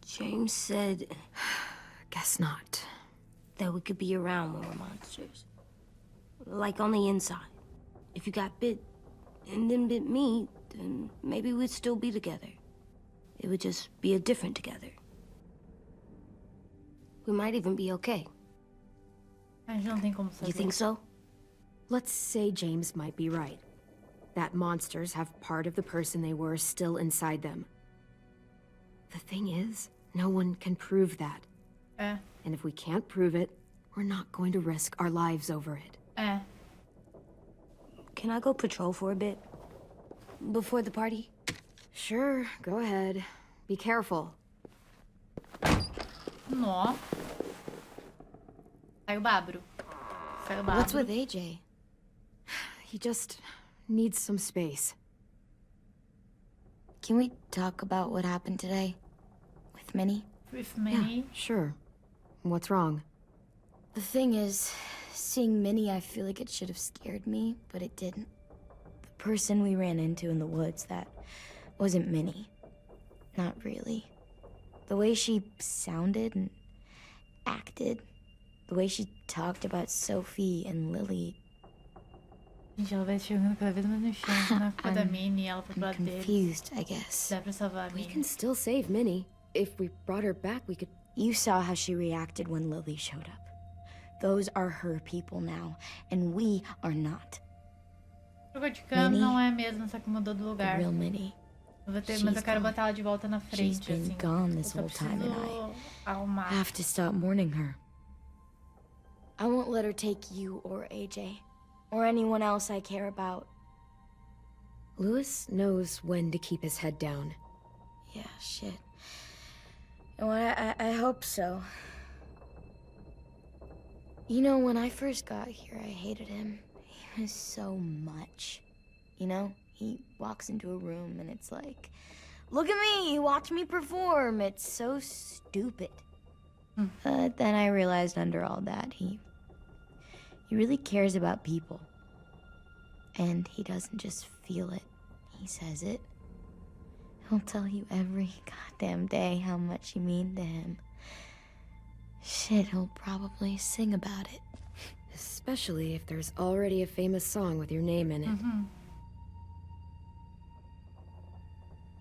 James said Guess not. that we could be around when we're monsters. Like on the inside. If you got bit and then bit me, then maybe we'd still be together. It would just be a different together. We might even be okay. A gente não tem como saber. You think so? Let's say James might be right. That monsters have part of the person they were still inside them. The thing is, no one can prove that. É, And if we can't prove it, we're not going to risk our lives over it. é. Can I go patrol for a bit? Before the party? Sure, go ahead. Be careful. Nó. Sai o babro. Sai o babro. What's with AJ? He just needs some space. Can we talk about what happened today? With Minnie? With me? Sure. What's wrong? The thing is, seeing Minnie, I feel like it should have scared me, but it didn't. The person we ran into in the woods, that wasn't Minnie. Not really. The way she sounded and acted, the way she talked about Sophie and Lily, Gente, ela vai chegando cada vez mais no chão. Na culpa da Minnie, ela foi pro I'm lado deles. confused, I guess. Dá pra salvar a We Minnie. can still save Minnie. If we brought her back, we could... You saw how she reacted when Lily showed up. Those are her people now, and we are not. Trocou de cama, Minnie, não é mesmo, só que mudou do The lugar. real Minnie. Eu vou ter, she's mas eu quero gone. botar ela de volta na She's frente, been assim. gone this Eu whole só time, and preciso arrumar. I have to stop mourning her. I won't let her take you or AJ, or anyone else I care about. Lewis knows when to keep his head down. Yeah, shit. No, I hope so. You know, when I first got here, I hated him. He was so much. You know, he walks into a room and it's like, look at me, watch me perform. It's so stupid. But then I realized under all that, he really cares about people. And he doesn't just feel it, he says it. He'll tell you every goddamn day how much you mean to him. Shit, he'll probably sing about it. Especially if there's already a famous song with your name in it.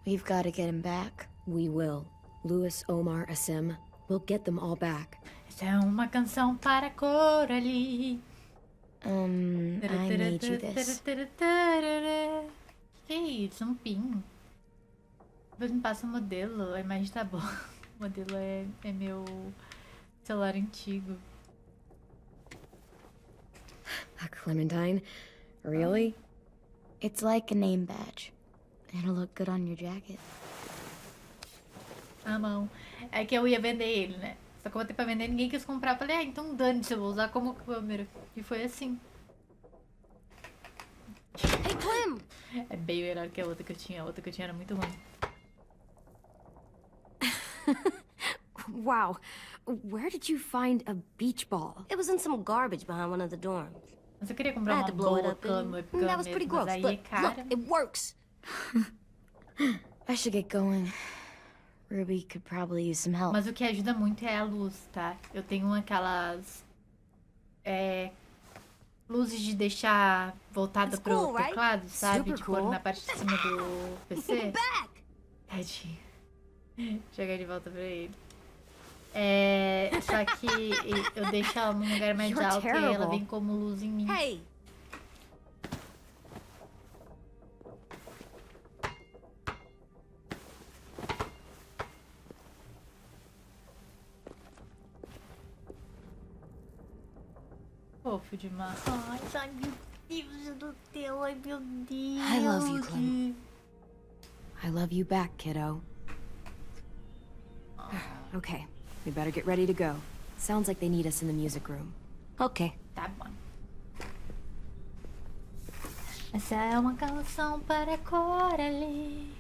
We've got to get him back. We will. Lewis, Omar, Asim, we'll get them all back. Essa é uma canção para Coralie. I made you this. Que isso? Um pin. Depois me passa o modelo. A imagem tá boa. O modelo é meu celular antigo. Clementine? Really? It's like a name badge. It'll look good on your jacket. A mão. É que eu ia vender ele, né? Só que eu botei pra vender e ninguém quis comprar. Falei, então dane-se, eu vou usar como câmera. E foi assim. Hey, Clem! É bem melhor que a outra que eu tinha. A outra que eu tinha era muito ruim. Wow. Where did you find a beach ball? It was in some garbage behind one of the dorms. Mas eu queria I comprar had uma to blow it boa up câmera, and that was pretty mas gross, aí é but look, cara. it works. I should get going. Ruby could probably use some help. Mas o que ajuda muito é a luz, tá? Eu tenho aquelas luzes de deixar voltada It's pro cool, right? teclado, sabe? Super De pôr cool. na parte de cima do PC. Back! Tadinho. Jogar de volta pra ele. Só que eu deixo ela num lugar mais You're alto e aí ela terrible. vem como luz em mim. Hey! Fofo demais. Ai, meu Deus do céu. Ai, meu Deus. I love you, Clem. I love you back, kiddo. Okay, we better get ready to go. Sounds like they need us in the music room. Okay. Tá bom. Essa é uma canção para Coralie.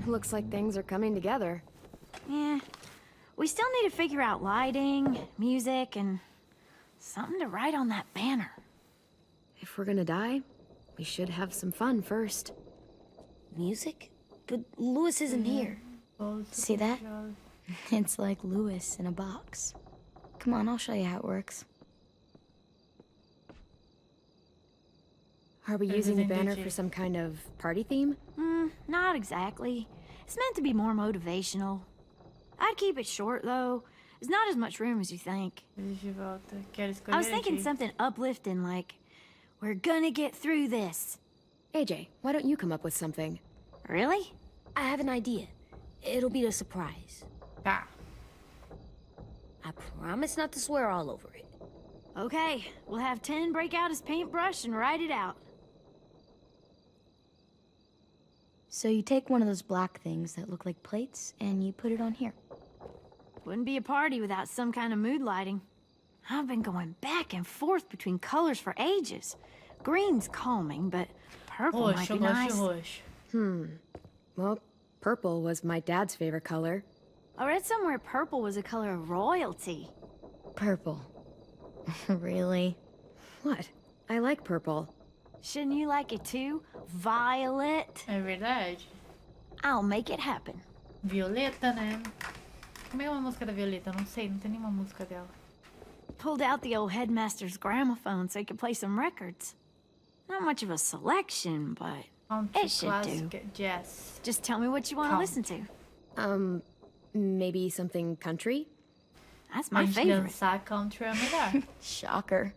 Looks like things are coming together. Yeah. We still need to figure out lighting, music, and something to write on that banner. If we're gonna die, we should have some fun first. Music? But Lewis isn't here. See that? It's like Lewis in a box. Come on, I'll show you how it works. Are we using the banner for some kind of party theme? Not exactly. It's meant to be more motivational. I'd keep it short, though. There's not as much room as you think. I was thinking something uplifting, like, we're gonna get through this. AJ, why don't you come up with something? Really? I have an idea. It'll be a surprise. Tá. I promise not to swear all over it. Okay, we'll have 10 break out his paintbrush and write it out. So you take one of those black things that look like plates, and you put it on here. Wouldn't be a party without some kind of mood lighting. I've been going back and forth between colors for ages. Green's calming, but purple might be nice. Well, purple was my dad's favorite color. I read somewhere purple was a color of royalty. Purple. Really? What? I like purple. Shouldn't you like it too? Violet? É verdade. I'll make it happen. Violeta, né? Como é uma música da Violeta? Não sei, não tem nenhuma música dela. Pulled out the old headmaster's gramophone so he could play some records. Not much of a selection, but it should do. Classic jazz. Just tell me what you want to listen to. Maybe something country? That's my A gente favorite. dançar country é melhor. Shocker.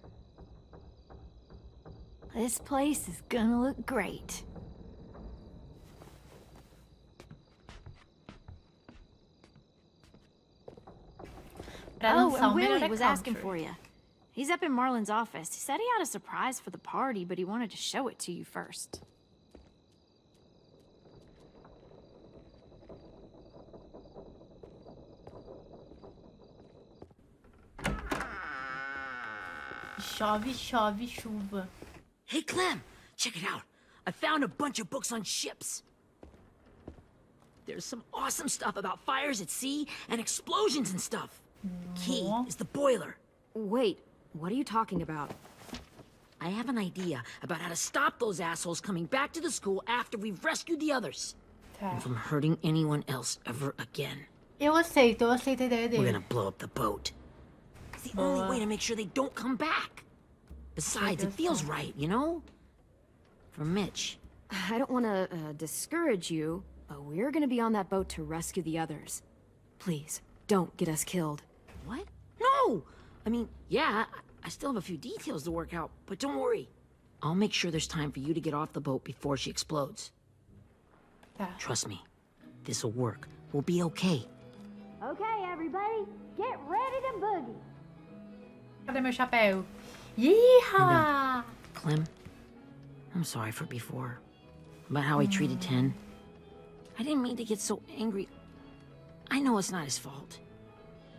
This place is gonna look great. Pra Oh, dançar o and melhor Willie é was asking country. for you. He's up in Marlon's office. He said he had a surprise for the party, but he wanted to show it to you first. Chove, chove, chuva. Hey, Clem, check it out. I found a bunch of books on ships. There's some awesome stuff about fires at sea and explosions and stuff. Key is the boiler. Wait, what are you talking about? I have an idea about how to stop those assholes coming back to the school after we've rescued the others. Tá. And from hurting anyone else ever again. Eu aceito a ideia We're dele. gonna blow up the boat. It's the only way to make sure they don't come back. Besides, it feels right, you know? For Mitch. I don't want to discourage you, but we're gonna be on that boat to rescue the others. Please, don't get us killed. What? No! I mean, yeah, I still have a few details to work out, but don't worry. I'll make sure there's time for you to get off the boat before she explodes. Tá. Trust me, this'll work. We'll be okay. Okay, everybody, get ready to boogie. Cadê meu chapéu? Yeehaw! Clem, I'm sorry for before. About how he treated Ten. I didn't mean to get so angry. I know it's not his fault.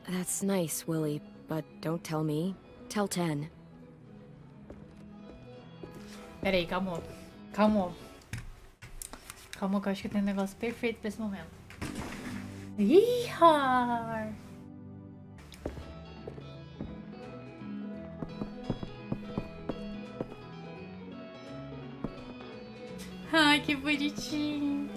That's nice, Willie, but don't tell me. Tell 10. Peraí, calma. Calma. Calma que eu acho que tem um negócio perfeito pra esse momento. Yeehaw! Ai, que bonitinho.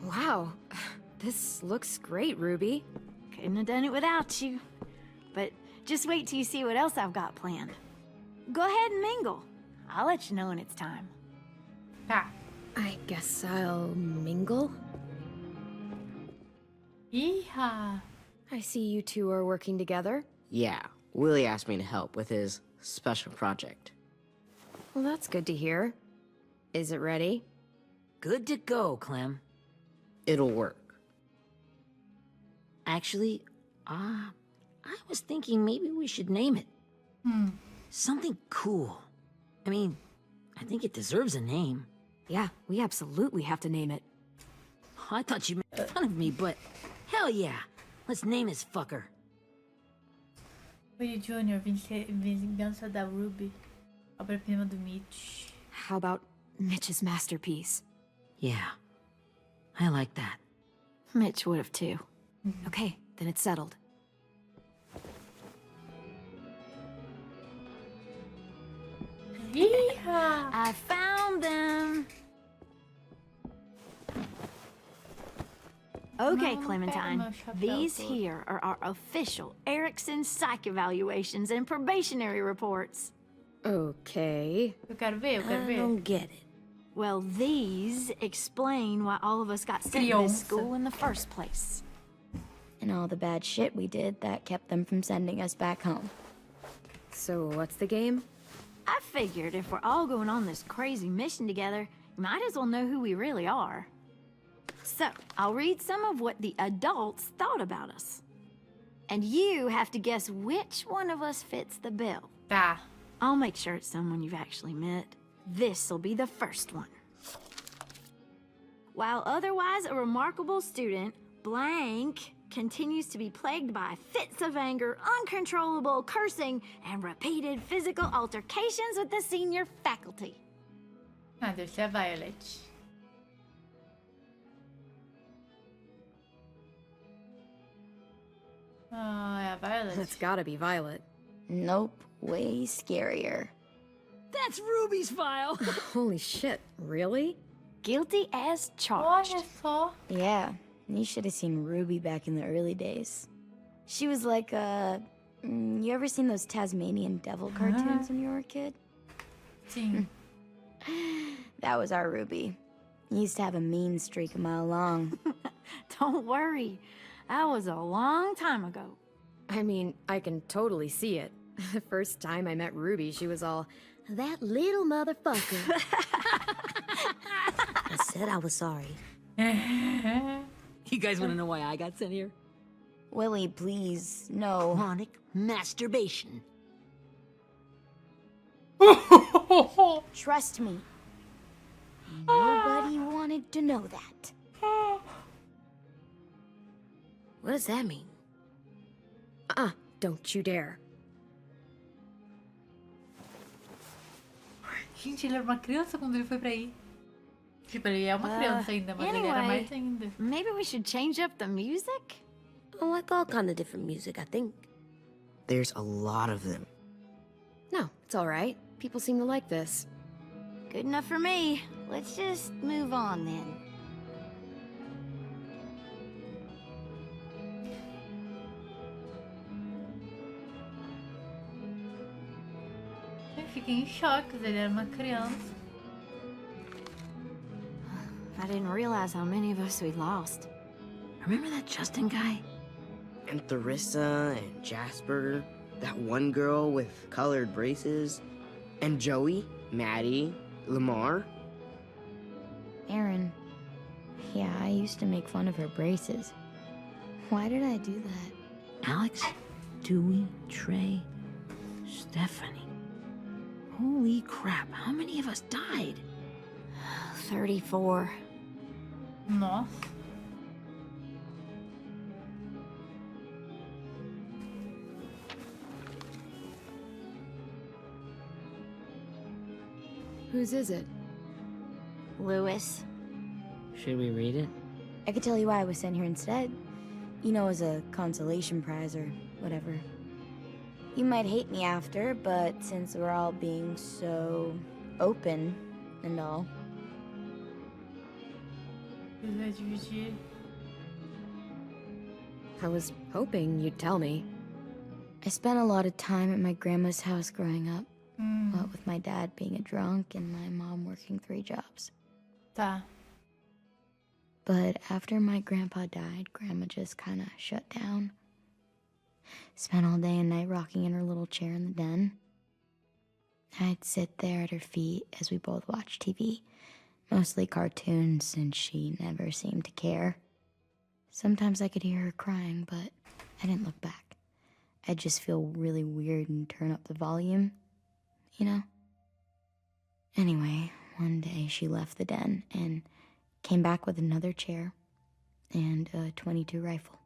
Wow, This looks great, Ruby. Couldn't have done it without you. But just wait till you see what else I've got planned. Go ahead and mingle. I'll let you know when it's time. Tá. I guess I'll mingle? Iha. I see you two are working together. Yeah, Willie asked me to help with his special project. Well, that's good to hear. Is it ready? Good to go, Clem. It'll work. Actually, I was thinking maybe we should name it. Something cool. I mean, I think it deserves a name. Yeah, we absolutely have to name it. I thought you made fun of me, but hell yeah. Let's name this fucker. Oi, Junior, Vingança da Ruby. Obra-prima do Mitch. How about Mitch's masterpiece? Yeah, I like that. Mitch would have too. Okay, then it's settled. Iha. I found them. Okay, Mama, Clementine. pega meu chapéu These todo. here are our official Erickson psych evaluations and probationary reports. Okay. Eu quero ver, eu quero I ver. don't get it. Well, these explain why all of us got sent to Criança. this school in the first place. And all the bad shit we did that kept them from sending us back home. So what's the game? I figured if we're all going on this crazy mission together, you might as well know who we really are. So, I'll read some of what the adults thought about us. And you have to guess which one of us fits the bill. Tá. I'll make sure it's someone you've actually met. This'll be the first one. While otherwise a remarkable student, blank continues to be plagued by fits of anger, uncontrollable cursing, and repeated physical altercations with the senior faculty. Ah, deve ser a Violet. Ah, é a Violet. That's gotta be Violet. Nope, way scarier. That's Ruby's file. Holy shit, really? Guilty as charged. Olha só. Yeah, you should have seen Ruby back in the early days. She was like you ever seen those Tasmanian devil cartoons when you were a kid? Sim. That was our Ruby. He used to have a mean streak a mile long. Don't worry. That was a long time ago. I mean, I can totally see it. The first time I met Ruby, she was all, that little motherfucker. I said I was sorry. You guys want to know why I got sent here? Willie, please, no. Chronic masturbation. Trust me. Nobody wanted to know that. What does that mean? Don't you dare. Gente, ele era uma criança quando ele foi pra aí. Tipo, ele é uma criança ainda, mas ele era mais ainda. Maybe we should change up the music? I like all kind of different music, I think. There's a lot of them. No, it's all right. People seem to like this. Good enough for me. Let's just move on then. Eu fiquei em choque, ele era uma criança. I didn't realize how many of us we'd lost. Remember that Justin guy? And Theresa and Jasper, that one girl with colored braces, and Joey, Maddie, Lamar. Aaron. Yeah, I used to make fun of her braces. Why did I do that? Alex, Dewey, Trey, Stephanie. Holy crap, how many of us died? 34. Nossa. Whose is it? Lewis. Should we read it? I could tell you why I was sent here instead. You know, as a consolation prize or whatever. You might hate me after, but since we're all being so open and all. Ele vai dividir. I was hoping you'd tell me. I spent a lot of time at my grandma's house growing up. What with my dad being a drunk and my mom working 3 jobs. Tá. But after my grandpa died, grandma just kind of shut down. Spent all day and night rocking in her little chair in the den. I'd sit there at her feet as we both watched TV. Mostly cartoons, since she never seemed to care. Sometimes I could hear her crying, but I didn't look back. I'd just feel really weird and turn up the volume, you know? Anyway, one day she left the den and came back with another chair and a .22 rifle.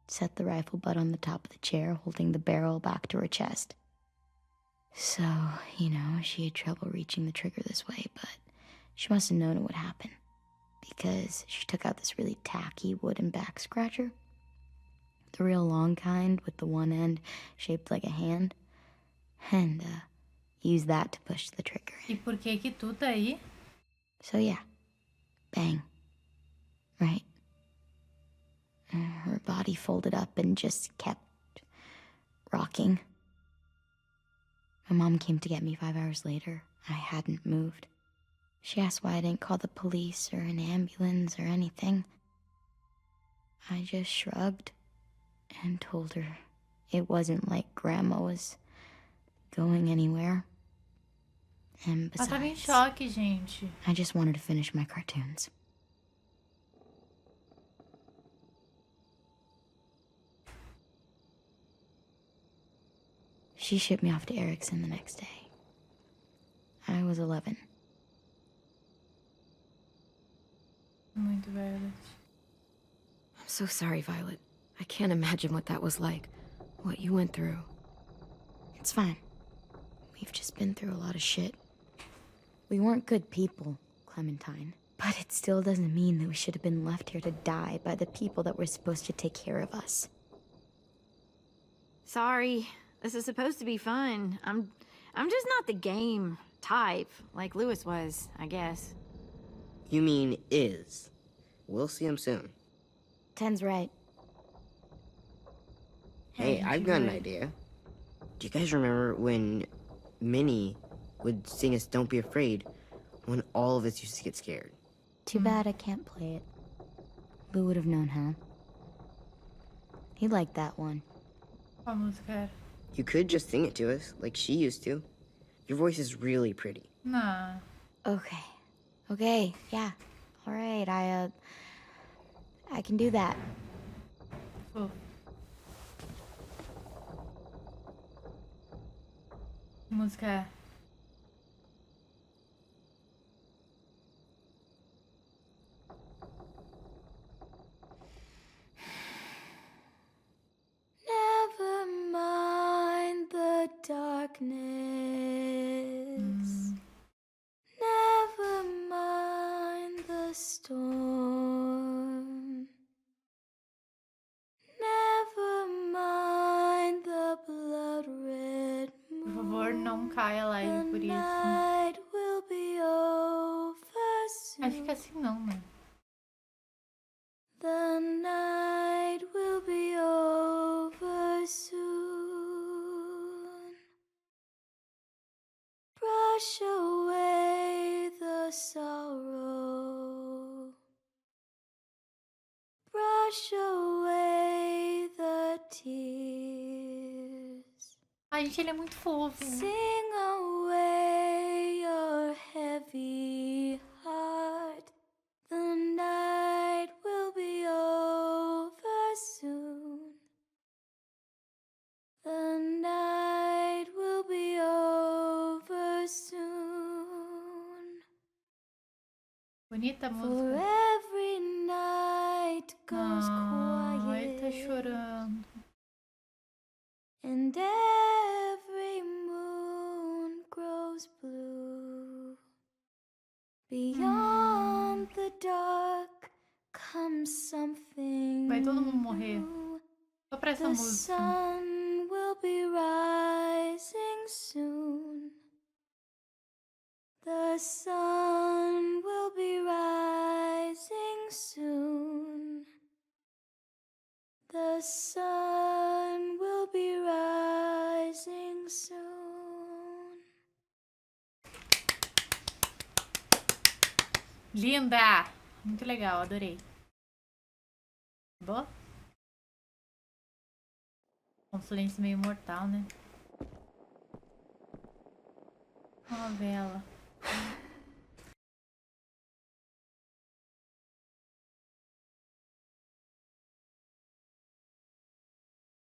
Set the rifle butt on the top of the chair, holding the barrel back to her chest. So, you know, she had trouble reaching the trigger this way, but she must have known it would happen, because she took out this really tacky wooden back scratcher. The real long kind with the one end shaped like a hand. And, used that to push the trigger in. E por que que tu tá aí? So yeah, bang. Right. Her body folded up and just kept rocking. My mom came to get me 5 hours later. I hadn't moved. She asked why I didn't call the police or an ambulance or anything. I just shrugged and told her it wasn't like Grandma was going anywhere. And Ela tava em besides, choque, gente. I just wanted to finish my cartoons. She shipped me off to Erickson the next day. I was 11. Muito Violet. I'm so sorry, Violet. I can't imagine what that was like. What you went through. It's fine. We've just been through a lot of shit. We weren't good people, Clementine. But it still doesn't mean that we should have been left here to die by the people that were supposed to take care of us. Sorry. This is supposed to be fun. I'm just not the game type, like Lewis was, I guess. You mean is. We'll see him soon. Ten's right. Hey, I've got an idea. Do you guys remember when Minnie would sing us Don't Be Afraid when all of us used to get scared? Too bad I can't play it. Lou would have known how. He liked that one. Qual música era? You could just sing it to us, like she used to. Your voice is really pretty. Não. Okay. Okay, yeah. All right, I can do that. Fofo. Que música é? Never mind the darkness. Never mind the storm. Never mind the blood red Por favor, não caia a live por isso. night will be over soon. Acho que assim não, né? The night will be over soon. Brush away the sorrow. Brush away the tears. Ai, gente, ele é muito fofo. Sing away your heavy heart. The night will be over soon. The night will be over soon. Bonita a For música. every night goes Ah, ele tá quiet. chorando. And every moon grows blue. Beyond the dark comes something Vai todo mundo morrer. new. Só pra essa The música. sun will be rising soon. The sun will be rising soon. The The sun will be rising soon. Linda! Muito legal, adorei. Boa? Um silêncio meio mortal, né? Ó a vela.